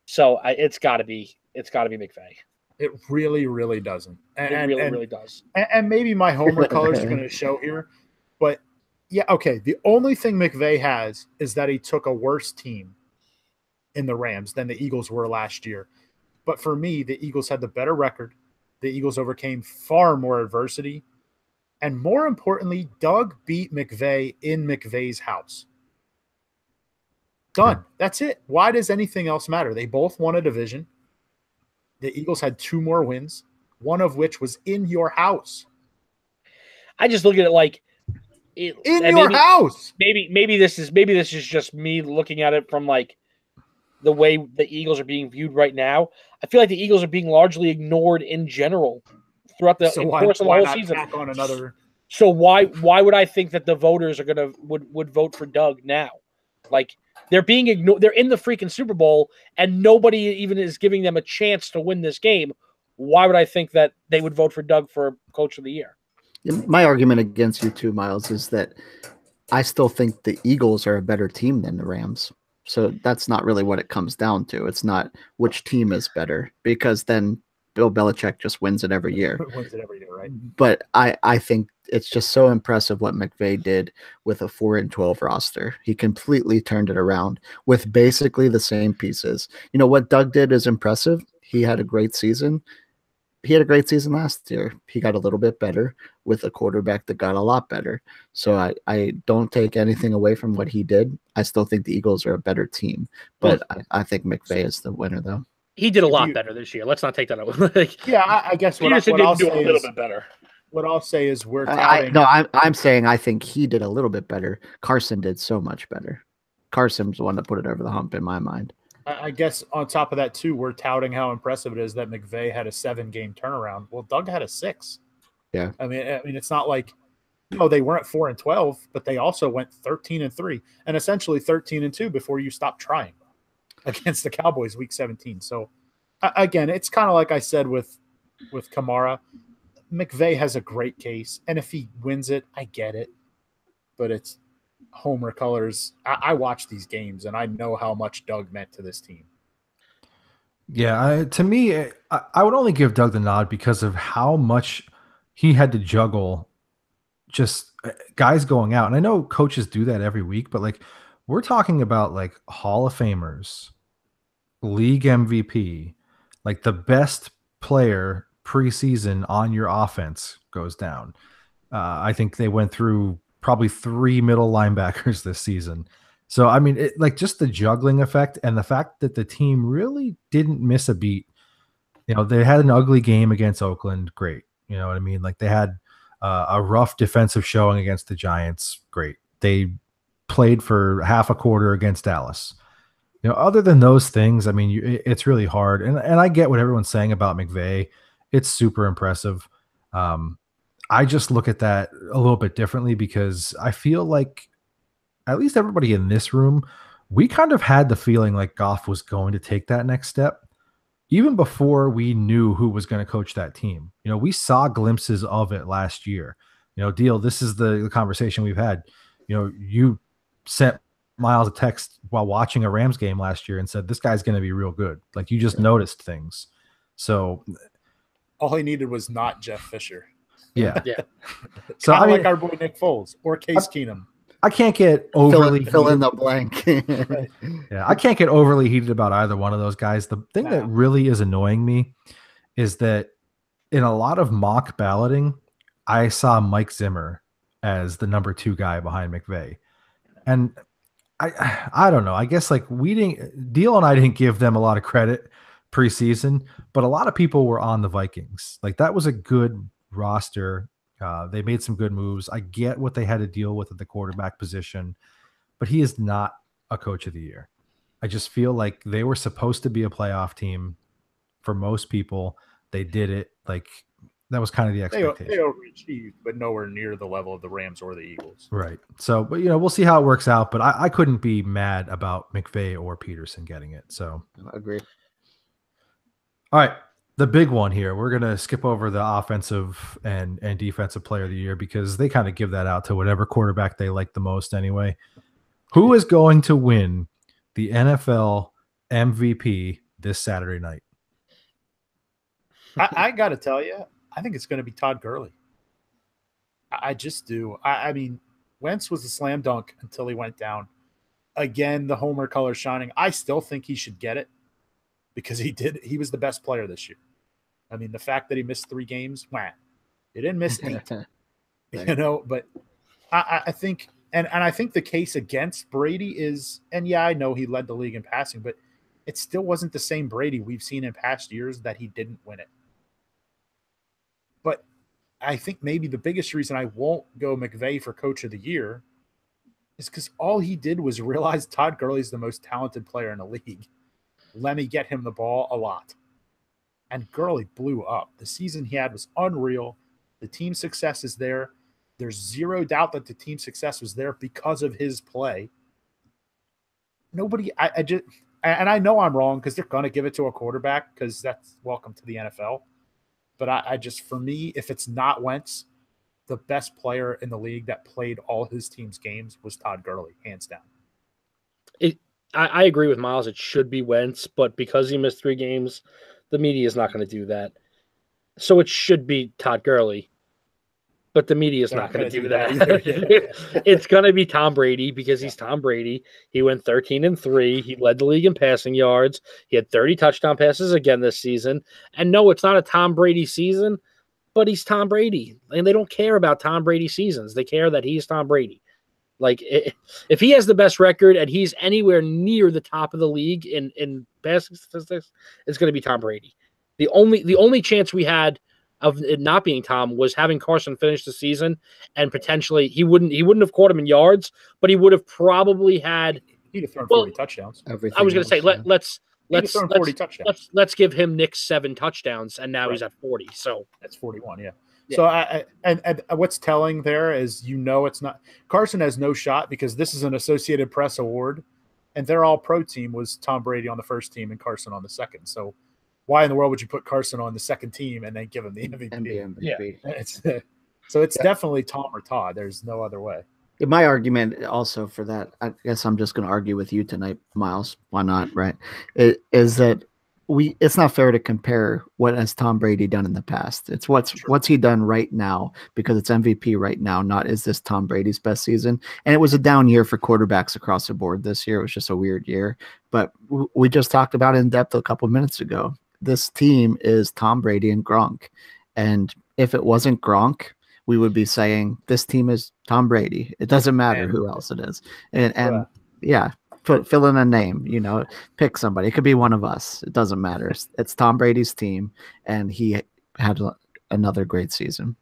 So it's got to be McVay. It really, really doesn't. It really does. And maybe my homer colors are going to show here, but yeah, okay. The only thing McVay has is that he took a worse team in the Rams than the Eagles were last year. But for me, the Eagles had the better record. The Eagles overcame far more adversity. And more importantly, Doug beat McVay in McVay's house. Done. That's it. Why does anything else matter? They both won a division. The Eagles had 2 more wins, one of which was in your house. I just look at it like house. Maybe this is just me looking at it from like the way the Eagles are being viewed right now. I feel like the Eagles are being largely ignored in general throughout the course of the whole season. On another... So why would I think that the voters are would vote for Doug now? Like, They're being ignored. They're in the freaking Super Bowl, and nobody even is giving them a chance to win this game. Why would I think that they would vote for Doug for Coach of the Year? My argument against you too, Miles, is that I still think the Eagles are a better team than the Rams. So that's not really what it comes down to. It's not which team is better, because then Bill Belichick just wins it every year. Wins it every year, right? But I think it's just so impressive what McVay did with a 4-12 roster. He completely turned it around with basically the same pieces. You know what Doug did is impressive. He had a great season. He had a great season last year. He got a little bit better with a quarterback that got a lot better. So I don't take anything away from what he did. I still think the Eagles are a better team, but I think McVay is the winner, though. He did a lot better this year. Let's not take that away. I guess what Peterson I'll did do say a little is, bit better. what I'll say is we're touting. I'm saying I think he did a little bit better. Carson did so much better. Carson's the one that put it over the hump in my mind. I guess on top of that too, we're touting how impressive it is that McVay had a 7-game turnaround. Well, Doug had a 6. Yeah. I mean, it's not like, they weren't 4-12, but they also went 13-3 and essentially 13-2 before you stopped trying against the Cowboys week 17. So again, it's kind of like I said with Kamara. McVay has a great case, and if he wins it, I get it. But it's homer colors. I watch these games, and I know how much Doug meant to this team. Yeah, to me, I would only give Doug the nod because of how much he had to juggle just guys going out. And I know coaches do that every week, but like we're talking about like Hall of Famers, league MVP, like the best player preseason on your offense goes down. I think they went through probably 3 middle linebackers this season. So, I mean, like just the juggling effect and the fact that the team really didn't miss a beat. They had an ugly game against Oakland. Great. You know what I mean? Like they had a rough defensive showing against the Giants. Great. They played for half a quarter against Dallas. Other than those things, I mean, it's really hard. And I get what everyone's saying about McVay. It's super impressive. I just look at that a little bit differently because I feel like at least everybody in this room, we kind of had the feeling like Goff was going to take that next step even before we knew who was going to coach that team. We saw glimpses of it last year. Deal, this is the conversation we've had. You sent Miles a text while watching a Rams game last year and said, this guy's going to be real good. Like you just noticed things. So all he needed was not Jeff Fisher. Yeah. Yeah. So I mean, like our boy Nick Foles or Case Keenum. I can't get overly fill in the blank. Yeah, I can't get overly heated about either one of those guys. The thing that really is annoying me is that in a lot of mock balloting, I saw Mike Zimmer as the number 2 guy behind McVay. And I don't know. I guess like Deal and I didn't give them a lot of credit preseason, but a lot of people were on the Vikings. Like that was a good roster. They made some good moves. I get what they had to deal with at the quarterback position, but he is not a coach of the year. I just feel like they were supposed to be a playoff team for most people. They did it. Like that was kind of the expectation. They overachieved, but nowhere near the level of the Rams or the Eagles. Right. So, but we'll see how it works out. But I couldn't be mad about McVay or Peterson getting it. So I agree. All right. The big one here, we're going to skip over the offensive and defensive player of the year because they kind of give that out to whatever quarterback they like the most anyway. Who is going to win the NFL MVP this Saturday night? I got to tell you, I think it's going to be Todd Gurley. I just do. I mean, Wentz was a slam dunk until he went down. Again, the homer color shining. I still think he should get it because he was the best player this year. I mean, the fact that he missed 3 games, he didn't miss 8, but I think, and I think the case against Brady is, and I know he led the league in passing, but it still wasn't the same Brady we've seen in past years that he didn't win it. But I think maybe the biggest reason I won't go McVay for coach of the year is because all he did was realize Todd Gurley is the most talented player in the league. Let me get him the ball a lot. And Gurley blew up. The season he had was unreal. The team success is there. There's zero doubt that the team success was there because of his play. nobody. I just, and I know I'm wrong because they're gonna give it to a quarterback because that's welcome to the NFL. But I just, for me, if it's not Wentz, the best player in the league that played all his team's games was Todd Gurley, hands down. I agree with Miles. It should be Wentz, but because he missed 3 games, the media is not going to do that. So it should be Todd Gurley, but the media is not going to do that either. It's going to be Tom Brady because he's Tom Brady. He went 13-3. He led the league in passing yards. He had 30 touchdown passes again this season. And no, it's not a Tom Brady season, but he's Tom Brady. And they don't care about Tom Brady seasons. They care that he's Tom Brady. Like, if he has the best record and he's anywhere near the top of the league in passing statistics, it's going to be Tom Brady. The only chance we had of it not being Tom was having Carson finish the season, and potentially he wouldn't have caught him in yards, but he would have probably had. He'd have thrown 40 touchdowns. I was going to say let's give him Nick's 7 touchdowns, and now he's at 40. So that's 41. Yeah. So and what's telling there is, it's not Carson has no shot because this is an Associated Press award, and their All-Pro team was Tom Brady on the first team and Carson on the second. So why in the world would you put Carson on the second team and then give him the MVP? MVP. So it's definitely Tom or Todd. There's no other way. My argument also for that, I guess I'm just going to argue with you tonight, Miles. Why not? Right? Is that it's not fair to compare what has Tom Brady done in the past. It's what's he done right now, because it's MVP right now, not is this Tom Brady's best season. And it was a down year for quarterbacks across the board this year. It was just a weird year. But we just talked about it in depth a couple of minutes ago. This team is Tom Brady and Gronk. And if it wasn't Gronk, we would be saying this team is Tom Brady. It doesn't matter who else it is. And fill in a name, pick somebody. It could be one of us. It doesn't matter. It's Tom Brady's team, and he had another great season.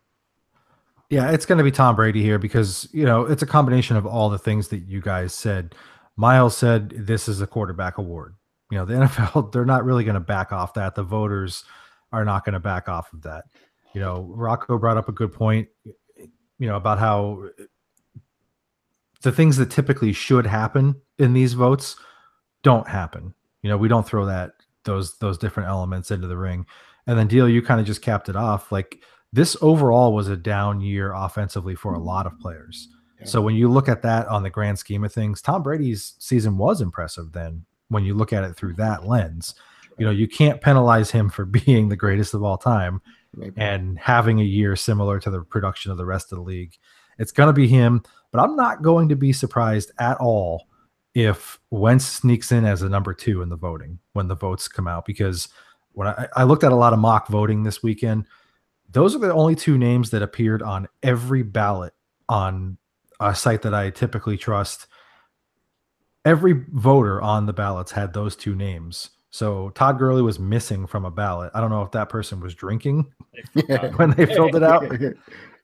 Yeah, it's going to be Tom Brady here because, it's a combination of all the things that you guys said. Miles said this is a quarterback award. The NFL, they're not really going to back off that. The voters are not going to back off of that. Rocco brought up a good point, about how the things that typically should happen in these votes don't happen. We don't throw those different elements into the ring. And then Deal, you kind of just capped it off. Like, this overall was a down year offensively for a lot of players. Yeah. So when you look at that on the grand scheme of things, Tom Brady's season was impressive then when you look at it through that lens. You can't penalize him for being the greatest of all time and having a year similar to the production of the rest of the league. It's going to be him, but I'm not going to be surprised at all if Wentz sneaks in as a number 2 in the voting when the votes come out, because when I looked at a lot of mock voting this weekend, those are the only 2 names that appeared on every ballot on a site that I typically trust. Every voter on the ballots had those 2 names. So Todd Gurley was missing from a ballot. I don't know if that person was drinking when they filled it out.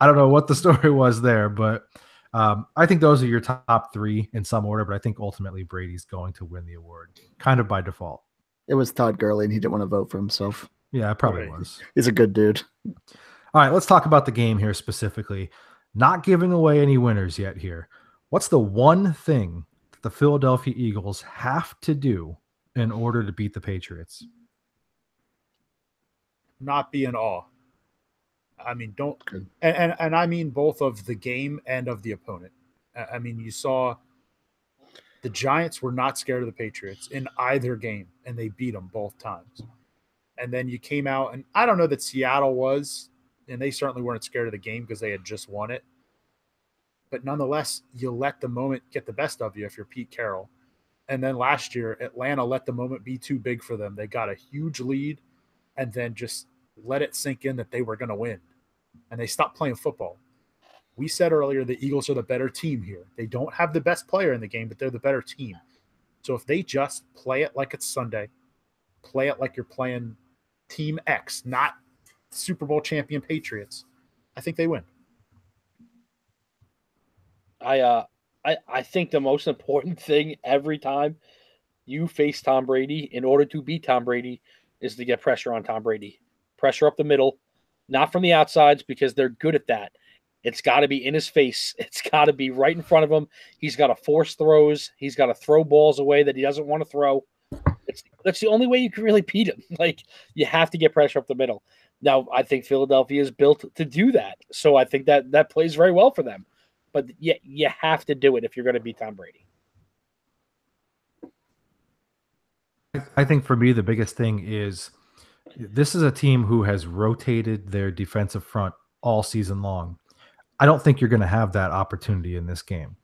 I don't know what the story was there, but I think those are your top 3 in some order, but I think ultimately Brady's going to win the award, kind of by default. It was Todd Gurley, and he didn't want to vote for himself. Yeah, it probably was. He's a good dude. All right, let's talk about the game here specifically. Not giving away any winners yet here. What's the one thing that the Philadelphia Eagles have to do in order to beat the Patriots? Not be in awe. I mean, and I mean both of the game and of the opponent. I mean, you saw the Giants were not scared of the Patriots in either game, and they beat them both times. And then you came out, and I don't know that Seattle was, and they certainly weren't scared of the game because they had just won it. But nonetheless, you let the moment get the best of you if you're Pete Carroll. And then last year, Atlanta let the moment be too big for them. They got a huge lead and then just let it sink in that they were going to win. And they stopped playing football. We said earlier the Eagles are the better team here. They don't have the best player in the game, but they're the better team. So if they just play it like it's Sunday, play it like you're playing Team X, not Super Bowl champion Patriots, I think they win. I think the most important thing every time you face Tom Brady, in order to beat Tom Brady, is to get pressure on Tom Brady. Pressure up the middle, not from the outsides, because they're good at that. It's got to be in his face. It's got to be right in front of him. He's got to force throws. He's got to throw balls away that he doesn't want to throw. That's the only way you can really beat him. Like, you have to get pressure up the middle. Now, I think Philadelphia is built to do that. So I think that plays very well for them. But yeah, you have to do it if you're going to beat Tom Brady. I think for me, the biggest thing is this is a team who has rotated their defensive front all season long. I don't think you're going to have that opportunity in this game.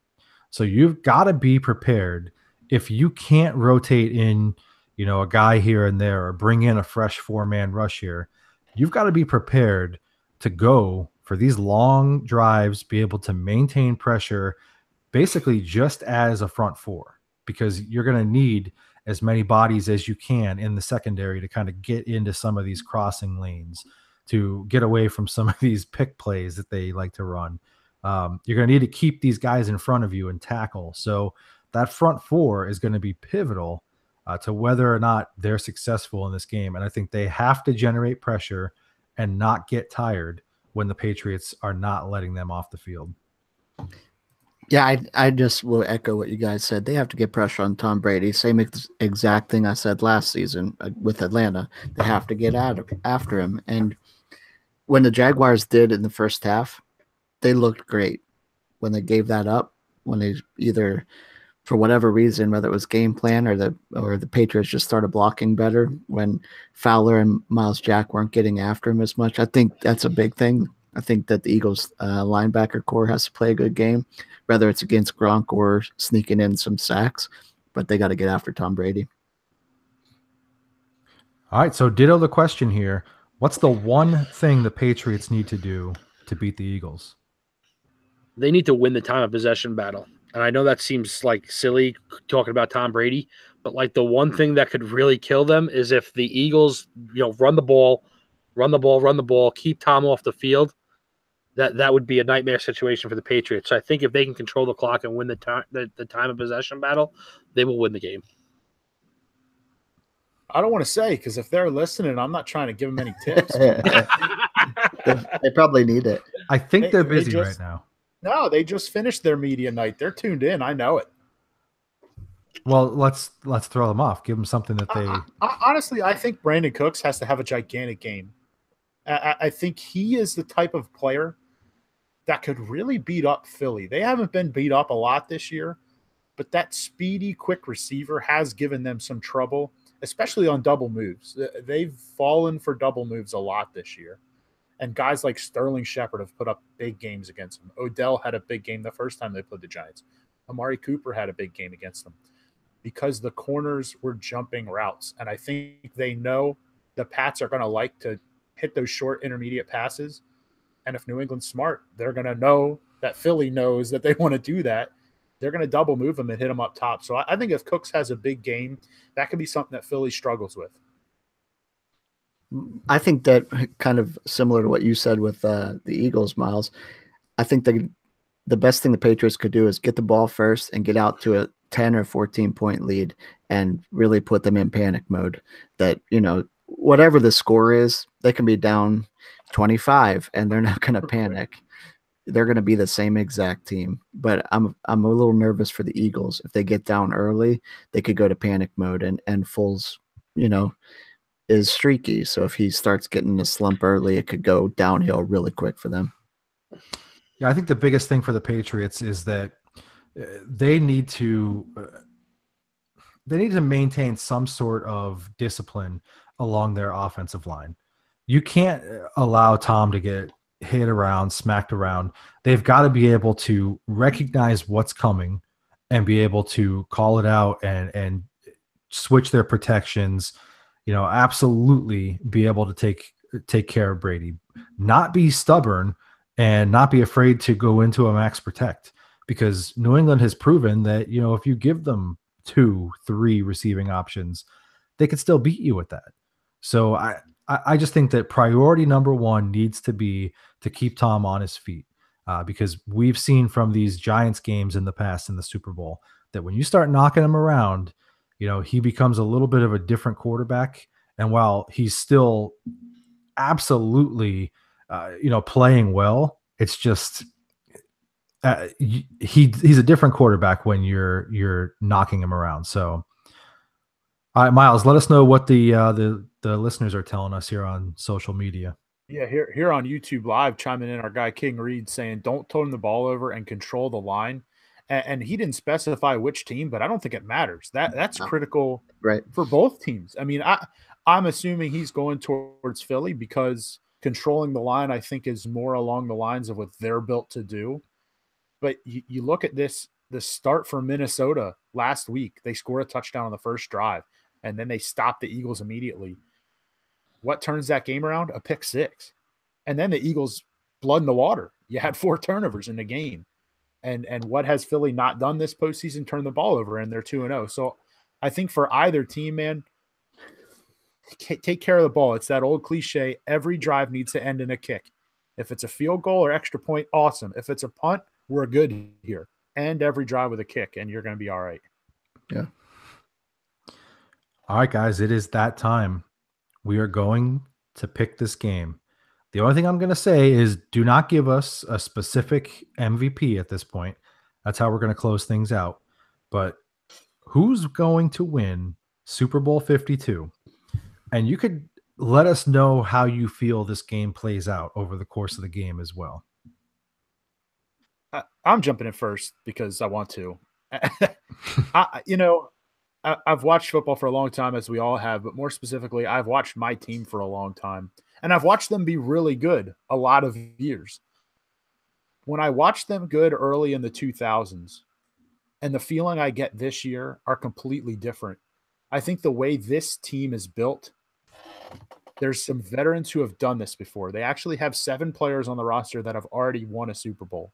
So you've got to be prepared. If you can't rotate in, a guy here and there or bring in a fresh 4-man rush here, you've got to be prepared to go for these long drives, be able to maintain pressure basically just as a front four, because you're going to need as many bodies as you can in the secondary to kind of get into some of these crossing lanes, to get away from some of these pick plays that they like to run. You're going to need to keep these guys in front of you and tackle. So that front four is going to be pivotal to whether or not they're successful in this game. And I think they have to generate pressure and not get tired when the Patriots are not letting them off the field. Yeah, I just will echo what you guys said. They have to get pressure on Tom Brady. Same exact thing I said last season with Atlanta. They have to get after him. And when the Jaguars did in the first half, they looked great. When they gave that up, when they either, for whatever reason, whether it was game plan or the Patriots just started blocking better, when Fowler and Miles Jack weren't getting after him as much, I think that's a big thing. I think that the Eagles linebacker core has to play a good game, whether it's against Gronk or sneaking in some sacks, but they got to get after Tom Brady. All right, so ditto the question here. What's the one thing the Patriots need to do to beat the Eagles? They need to win the time of possession battle. And I know that seems like silly talking about Tom Brady, but like the one thing that could really kill them is if the Eagles, run the ball, keep Tom off the field. That would be a nightmare situation for the Patriots. So I think if they can control the clock and win the time of possession battle, they will win the game. I don't want to say, because if they're listening, I'm not trying to give them any tips. They probably need it. I think they're busy right now. No, they just finished their media night. They're tuned in. I know it. Well, let's throw them off. Give them something that they. Honestly, I think Brandon Cooks has to have a gigantic game. I think he is the type of player that could really beat up Philly. They haven't been beat up a lot this year, but that speedy, quick receiver has given them some trouble, especially on double moves. They've fallen for double moves a lot this year. And guys like Sterling Shepard have put up big games against them. Odell had a big game the first time they played the Giants. Amari Cooper had a big game against them because the corners were jumping routes. And I think they know the Pats are going to like to hit those short intermediate passes. And if New England's smart, they're going to know that Philly knows that they want to do that. They're going to double move them and hit them up top. So I think if Cooks has a big game, that could be something that Philly struggles with. I think that kind of similar to what you said with the Eagles, Miles. I think the best thing the Patriots could do is get the ball first and get out to a 10 or 14-point lead and really put them in panic mode. That, whatever the score is, they can be down 25 and they're not going to panic. They're going to be the same exact team. But I'm a little nervous for the Eagles. If they get down early, they could go to panic mode, and Foles, is streaky. So if he starts getting a slump early, it could go downhill really quick for them. Yeah, I think the biggest thing for the Patriots is that they need to maintain some sort of discipline along their offensive line. You can't allow Tom to get hit around, smacked around. They've got to be able to recognize what's coming and be able to call it out and switch their protections. Absolutely be able to take care of Brady, not be stubborn and not be afraid to go into a max protect, because New England has proven that, if you give them 2-3 receiving options, they could still beat you with that. So I just think that priority number one needs to be to keep Tom on his feet, because we've seen from these Giants games in the past in the Super Bowl that when you start knocking him around, he becomes a little bit of a different quarterback. And while he's still absolutely, playing well, it's just he's a different quarterback when you're knocking him around. So, all right, Miles, let us know what the listeners are telling us here on social media. Yeah, here on YouTube Live, chiming in our guy King Reed saying, "Don't turn the ball over and control the line." And he didn't specify which team, but I don't think it matters. That's critical, right, for both teams. I mean, I'm assuming he's going towards Philly because controlling the line, I think, is more along the lines of what they're built to do. But you look at the start for Minnesota last week. They score a touchdown on the first drive, and then they stop the Eagles immediately. What turns that game around? A pick six. And then the Eagles blood in the water. You had 4 turnovers in the game. And what has Philly not done this postseason? Turn the ball over, and they're 2-0. So I think for either team, man, take care of the ball. It's that old cliche. Every drive needs to end in a kick. If it's a field goal or extra point, awesome. If it's a punt, we're good here. End every drive with a kick, and you're going to be all right. Yeah. All right, guys, it is that time. We are going to pick this game. The only thing I'm going to say is do not give us a specific MVP at this point. That's how we're going to close things out. But who's going to win Super Bowl 52? And you could let us know how you feel this game plays out over the course of the game as well. I'm jumping in first because I want to. I've watched football for a long time, as we all have, but more specifically, I've watched my team for a long time, and I've watched them be really good a lot of years. When I watched them good early in the 2000s, and the feeling I get this year are completely different. I think the way this team is built, there's some veterans who have done this before. They actually have 7 players on the roster that have already won a Super Bowl.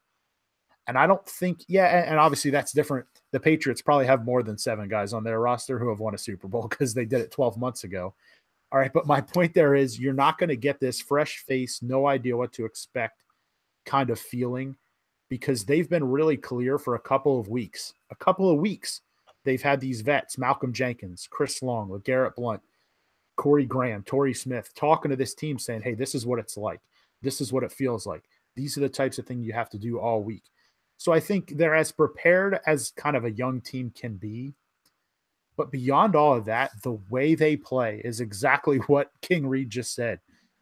And I don't think, and obviously that's different. The Patriots probably have more than 7 guys on their roster who have won a Super Bowl because they did it 12 months ago. All right, but my point there is you're not going to get this fresh face, no idea what to expect kind of feeling because they've been really clear for a couple of weeks. They've had these vets, Malcolm Jenkins, Chris Long, LeGarrette Blount, Corey Graham, Torrey Smith, talking to this team saying, hey, this is what it's like. This is what it feels like. These are the types of things you have to do all week. So I think they're as prepared as kind of a young team can be. But beyond all of that, the way they play is exactly what King Reed just said.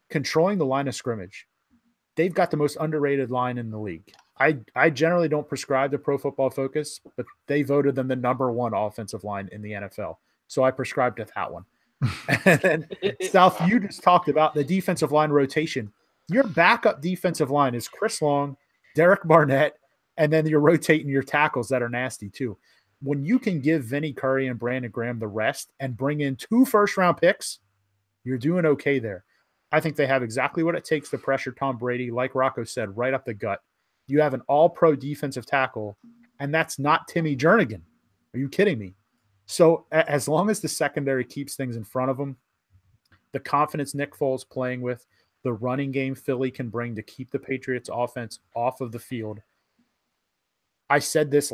Controlling the line of scrimmage. They've got the most underrated line in the league. I generally don't prescribe to Pro Football Focus, but they voted them the #1 offensive line in the NFL. So I prescribed to that one. And then, South, you just talked about the defensive line rotation. Your backup defensive line is Chris Long, Derek Barnett, and then you're rotating your tackles that are nasty too. When you can give Vinny Curry and Brandon Graham the rest and bring in 2 first-round picks, you're doing okay there. I think they have exactly what it takes to pressure Tom Brady, like Rocco said, right up the gut. You have an all-pro defensive tackle, and that's not Timmy Jernigan. Are you kidding me? So as long as the secondary keeps things in front of them, the confidence Nick Foles playing with, the running game Philly can bring to keep the Patriots offense off of the field. I said this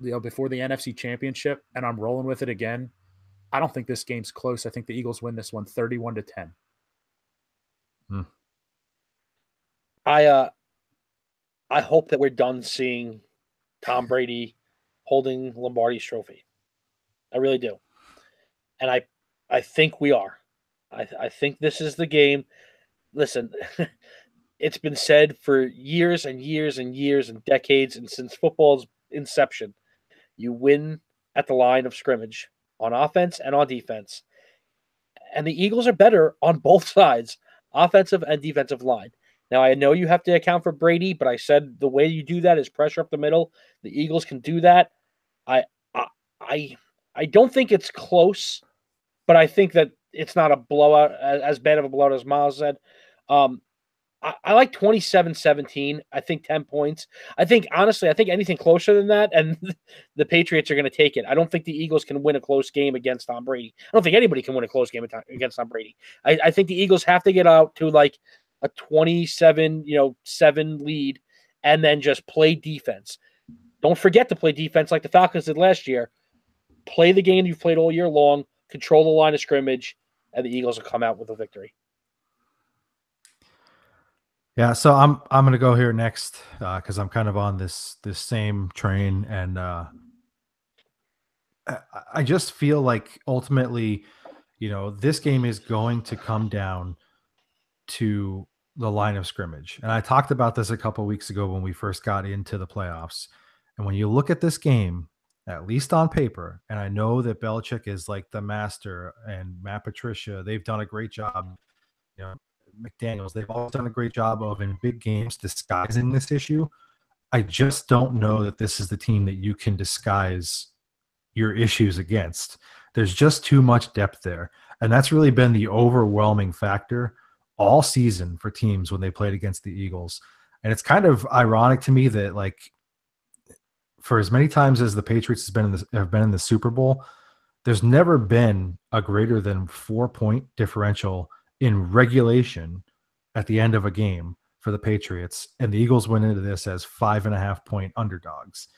before the NFC Championship, and I'm rolling with it again. I don't think this game's close. I think the Eagles win this one 31-10. I hope that we're done seeing Tom Brady holding Lombardi's trophy. I really do. And I think we are. I think this is the game. Listen, it's been said for years and years and years and decades, and since football's inception, you win at the line of scrimmage on offense and on defense. And the Eagles are better on both sides, offensive and defensive line. Now, I know you have to account for Brady, but I said the way you do that is pressure up the middle. The Eagles can do that. I don't think it's close, but I think that it's not a blowout, as bad of a blowout as Miles said. I like 27-17. I think 10 points. Honestly, I think anything closer than that, and the Patriots are going to take it. I don't think the Eagles can win a close game against Tom Brady. I don't think anybody can win a close game against Tom Brady. I think the Eagles have to get out to like a 27, 7 lead, and then just play defense. Don't forget to play defense like the Falcons did last year. Play the game you've played all year long, control the line of scrimmage, and the Eagles will come out with a victory. Yeah, so I'm gonna go here next because I'm kind of on this same train, and I just feel like ultimately, this game is going to come down to the line of scrimmage. And I talked about this a couple weeks ago when we first got into the playoffs. And when you look at this game, at least on paper, and I know that Belichick is like the master, and Matt Patricia, they've done a great job. You know, McDaniels, they've always done a great job of in big games disguising this issue. I just don't know that this is the team that you can disguise your issues against. There's just too much depth there. And that's really been the overwhelming factor all season for teams when they played against the Eagles. And it's kind of ironic to me that, like, for as many times as the Patriots have been in the Super Bowl, there's never been a greater than 4-point differential in regulation at the end of a game for the Patriots. And the Eagles went into this as 5.5-point underdogs.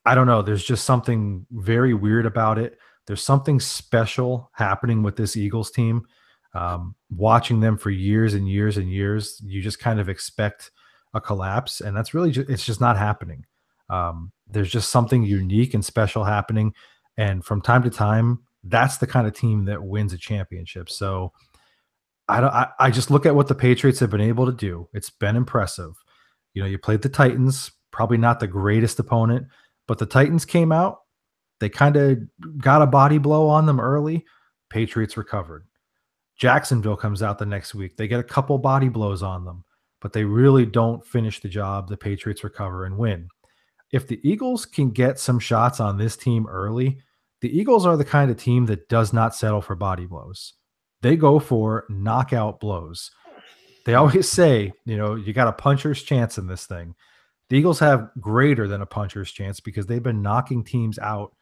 I don't know. There's just something very weird about it. There's something special happening with this Eagles team. Watching them for years and years and years, you just kind of expect a collapse, and that's really it's just not happening. There's just something unique and special happening, and from time to time, that's the kind of team that wins a championship. So I just look at what the Patriots have been able to do. It's been impressive. You played the Titans, probably not the greatest opponent, but the Titans came out. They kind of got a body blow on them early. Patriots recovered. Jacksonville comes out the next week. They get a couple body blows on them, but they really don't finish the job. The Patriots recover and win. If the Eagles can get some shots on this team early, the Eagles are the kind of team that does not settle for body blows. They go for knockout blows. They always say, you got a puncher's chance in this thing. The Eagles have greater than a puncher's chance because they've been knocking teams out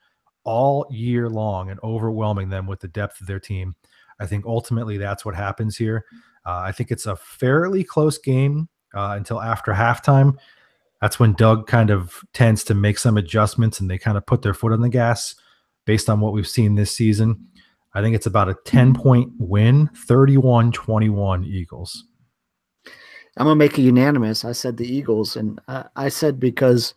all year long and overwhelming them with the depth of their team. I think ultimately that's what happens here. I think it's a fairly close game until after halftime. That's when Doug kind of tends to make some adjustments and they kind of put their foot on the gas based on what we've seen this season. I think it's about a 10-point win, 31-21 Eagles. I'm going to make it unanimous. I said the Eagles, and I said because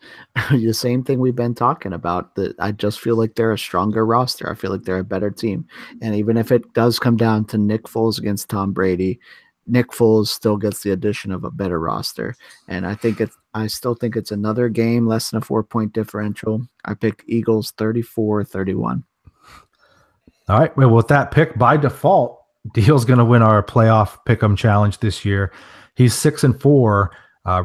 the same thing we've been talking about, that I just feel like they're a stronger roster. I feel like they're a better team. And even if it does come down to Nick Foles against Tom Brady, Nick Foles still gets the addition of a better roster. And I still think it's another game, less than a 4-point differential. I pick Eagles 34-31. All right. Well, with that pick by default, Deal's going to win our playoff pick'em challenge this year. He's 6-4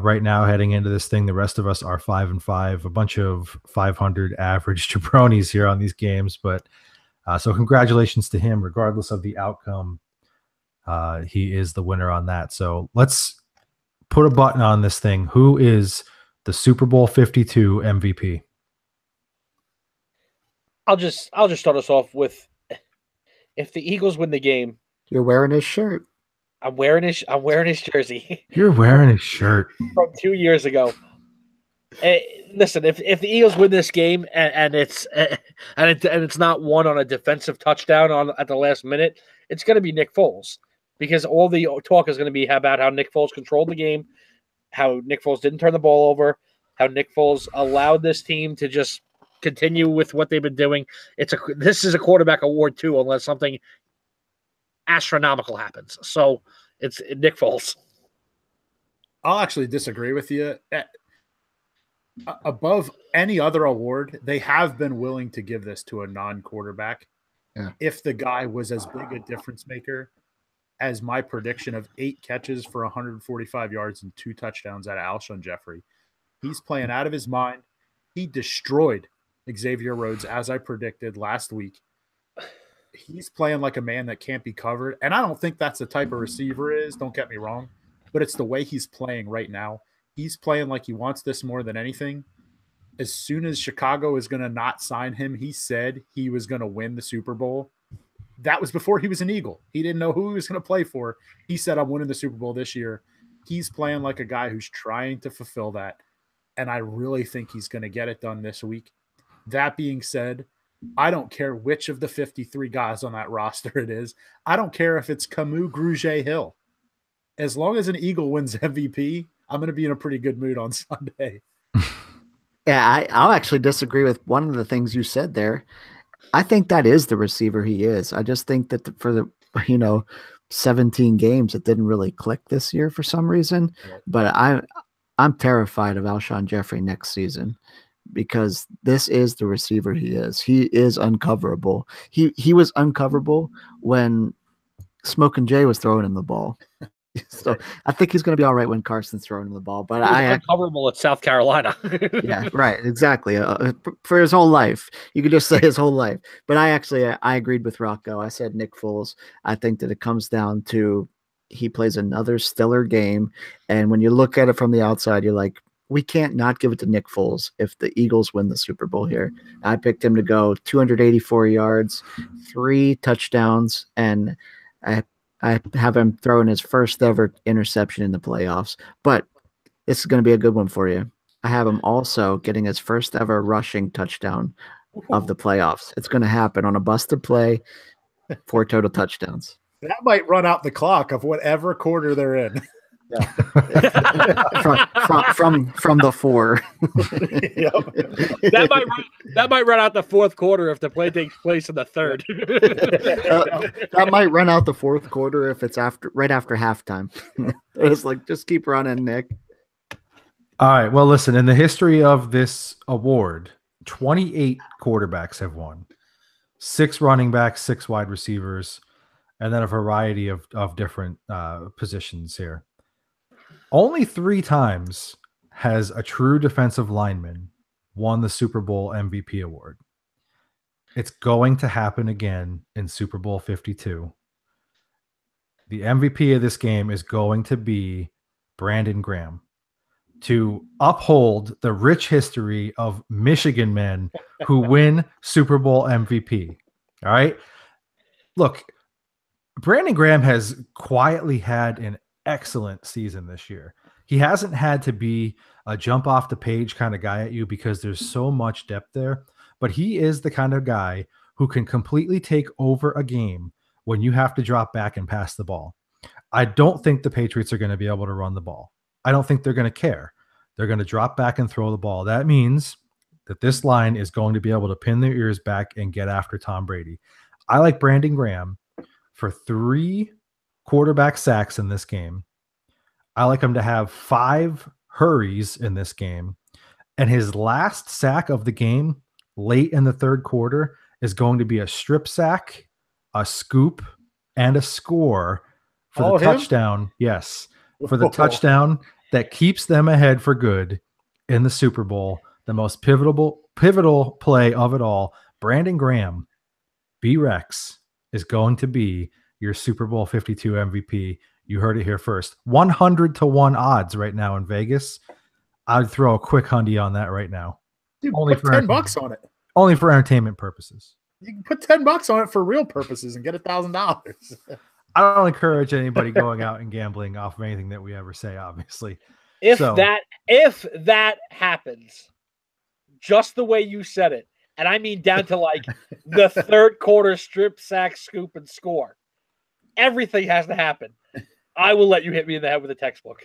right now heading into this thing. The rest of us are 5-5, a bunch of 500 average jabronis here on these games. But so congratulations to him, regardless of the outcome. He is the winner on that. So let's put a button on this thing. Who is the Super Bowl 52 MVP? I'll just start us off with, if the Eagles win the game, you're wearing his shirt. I'm wearing his jersey. You're wearing his shirt from 2 years ago. Listen, if the Eagles win this game and it's not won on a defensive touchdown at the last minute, it's going to be Nick Foles, because all the talk is going to be about how Nick Foles controlled the game, how Nick Foles didn't turn the ball over, how Nick Foles allowed this team to just continue with what they've been doing. This is a quarterback award too, unless something astronomical happens. So it's Nick Foles. I'll actually disagree with you. Above any other award, they have been willing to give this to a non-quarterback. Yeah. If the guy was as big a difference maker as my prediction of 8 catches for 145 yards and 2 touchdowns out of Alshon Jeffrey. He's playing out of his mind. He destroyed Xavier Rhodes, as I predicted last week. He's playing like a man that can't be covered. And I don't think that's the type of receiver is, don't get me wrong, but it's the way he's playing right now. He's playing like he wants this more than anything. As soon as Chicago is going to not sign him, he said he was going to win the Super Bowl. That was before he was an Eagle. He didn't know who he was going to play for. He said, I'm winning the Super Bowl this year. He's playing like a guy who's trying to fulfill that. And I really think he's going to get it done this week. That being said, I don't care which of the 53 guys on that roster it is. I don't care if it's Camus Grugier Hill. as long as an Eagle wins MVP, I'm going to be in a pretty good mood on Sunday. Yeah, I'll actually disagree with one of the things you said there. I think that is the receiver he is. I just think that for the 17 games, it didn't really click this year for some reason. But I'm terrified of Alshon Jeffrey next season because this is the receiver he is. He is uncoverable. He was uncoverable when Smoking Jay was throwing him the ball. So I think he's going to be all right when Carson's throwing him the ball. But uncoverable at South Carolina. Yeah, right, exactly. For his whole life, you could just say his whole life. But I agreed with Rocco. I said Nick Foles. I think that it comes down to he plays another stellar game, and when you look at it from the outside, you're like, we can't not give it to Nick Foles if the Eagles win the Super Bowl here. I picked him to go 284 yards, 3 touchdowns, and I have him throwing his first ever interception in the playoffs. But this is going to be a good one for you. I have him also getting his first ever rushing touchdown of the playoffs. It's going to happen on a busted play, 4 total touchdowns. That might run out the clock of whatever quarter they're in. Yeah. from the 4. That might run out the fourth quarter if the play takes place in the third. That might run out the fourth quarter if it's right after halftime. It's like, just keep running, Nick. All right. Well, listen, in the history of this award, 28 quarterbacks have won, 6 running backs, 6 wide receivers, and then a variety of different positions here. Only 3 times has a true defensive lineman won the Super Bowl MVP award. It's going to happen again in Super Bowl 52. The MVP of this game is going to be Brandon Graham, to uphold the rich history of Michigan men who win Super Bowl MVP. All right. Look, Brandon Graham has quietly had an excellent season this year. He hasn't had to be a jump off the page kind of guy at you because there's so much depth there, but he is the kind of guy who can completely take over a game when you have to drop back and pass the ball. I don't think the Patriots are going to be able to run the ball. I don't think they're going to care. They're going to drop back and throw the ball. That means that this line is going to be able to pin their ears back and get after Tom Brady. I like Brandon Graham for 3 quarterback sacks in this game. I like him to have 5 hurries in this game. And his last sack of the game late in the third quarter is going to be a strip sack, a scoop, and a score for the touchdown. Yes, for the touchdown that keeps them ahead for good in the Super Bowl. The most pivotal play of it all. Brandon Graham, B-Rex, is going to be your Super Bowl 52 MVP. You heard it here first. 100-1 odds right now in Vegas. I'd throw a quick hundy on that right now. Dude, only for $10 on it. Only for entertainment purposes. You can put $10 on it for real purposes and get $1,000. I don't encourage anybody going out and gambling off of anything that we ever say, obviously. If that happens, just the way you said it, and I mean down to like the third quarter strip sack, scoop, and score, everything has to happen. I will let you hit me in the head with a textbook.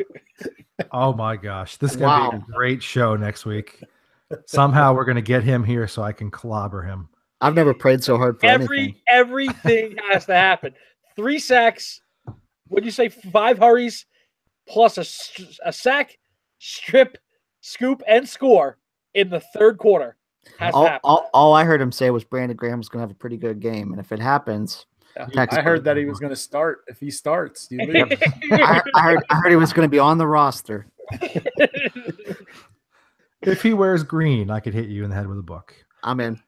Oh my gosh. This is going to be a great show next week. Somehow we're going to get him here so I can clobber him. I've never prayed so hard for anything. Everything has to happen. 3 sacks. What'd you say? 5 hurries plus a sack, strip, scoop, and score in the third quarter. All I heard him say was Brandon Graham was going to have a pretty good game. And if it happens, I heard that he was going to start. If he starts, you leave. I heard he was going to be on the roster. If he wears green, I could hit you in the head with a book. I'm in.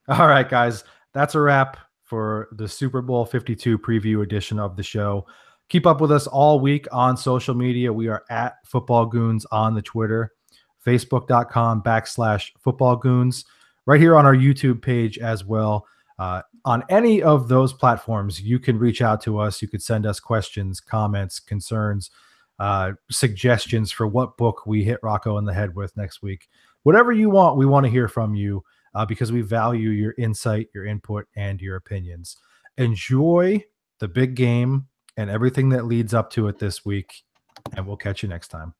All right, guys. That's a wrap for the Super Bowl 52 preview edition of the show. Keep up with us all week on social media. We are at Football Goons on the Twitter, facebook.com/Football Goons, right here on our YouTube page as well. On any of those platforms, you can reach out to us. You could send us questions, comments, concerns, suggestions for what book we hit Rocco in the head with next week. Whatever you want, we want to hear from you because we value your insight, your input, and your opinions. Enjoy the big game and everything that leads up to it this week. And we'll catch you next time.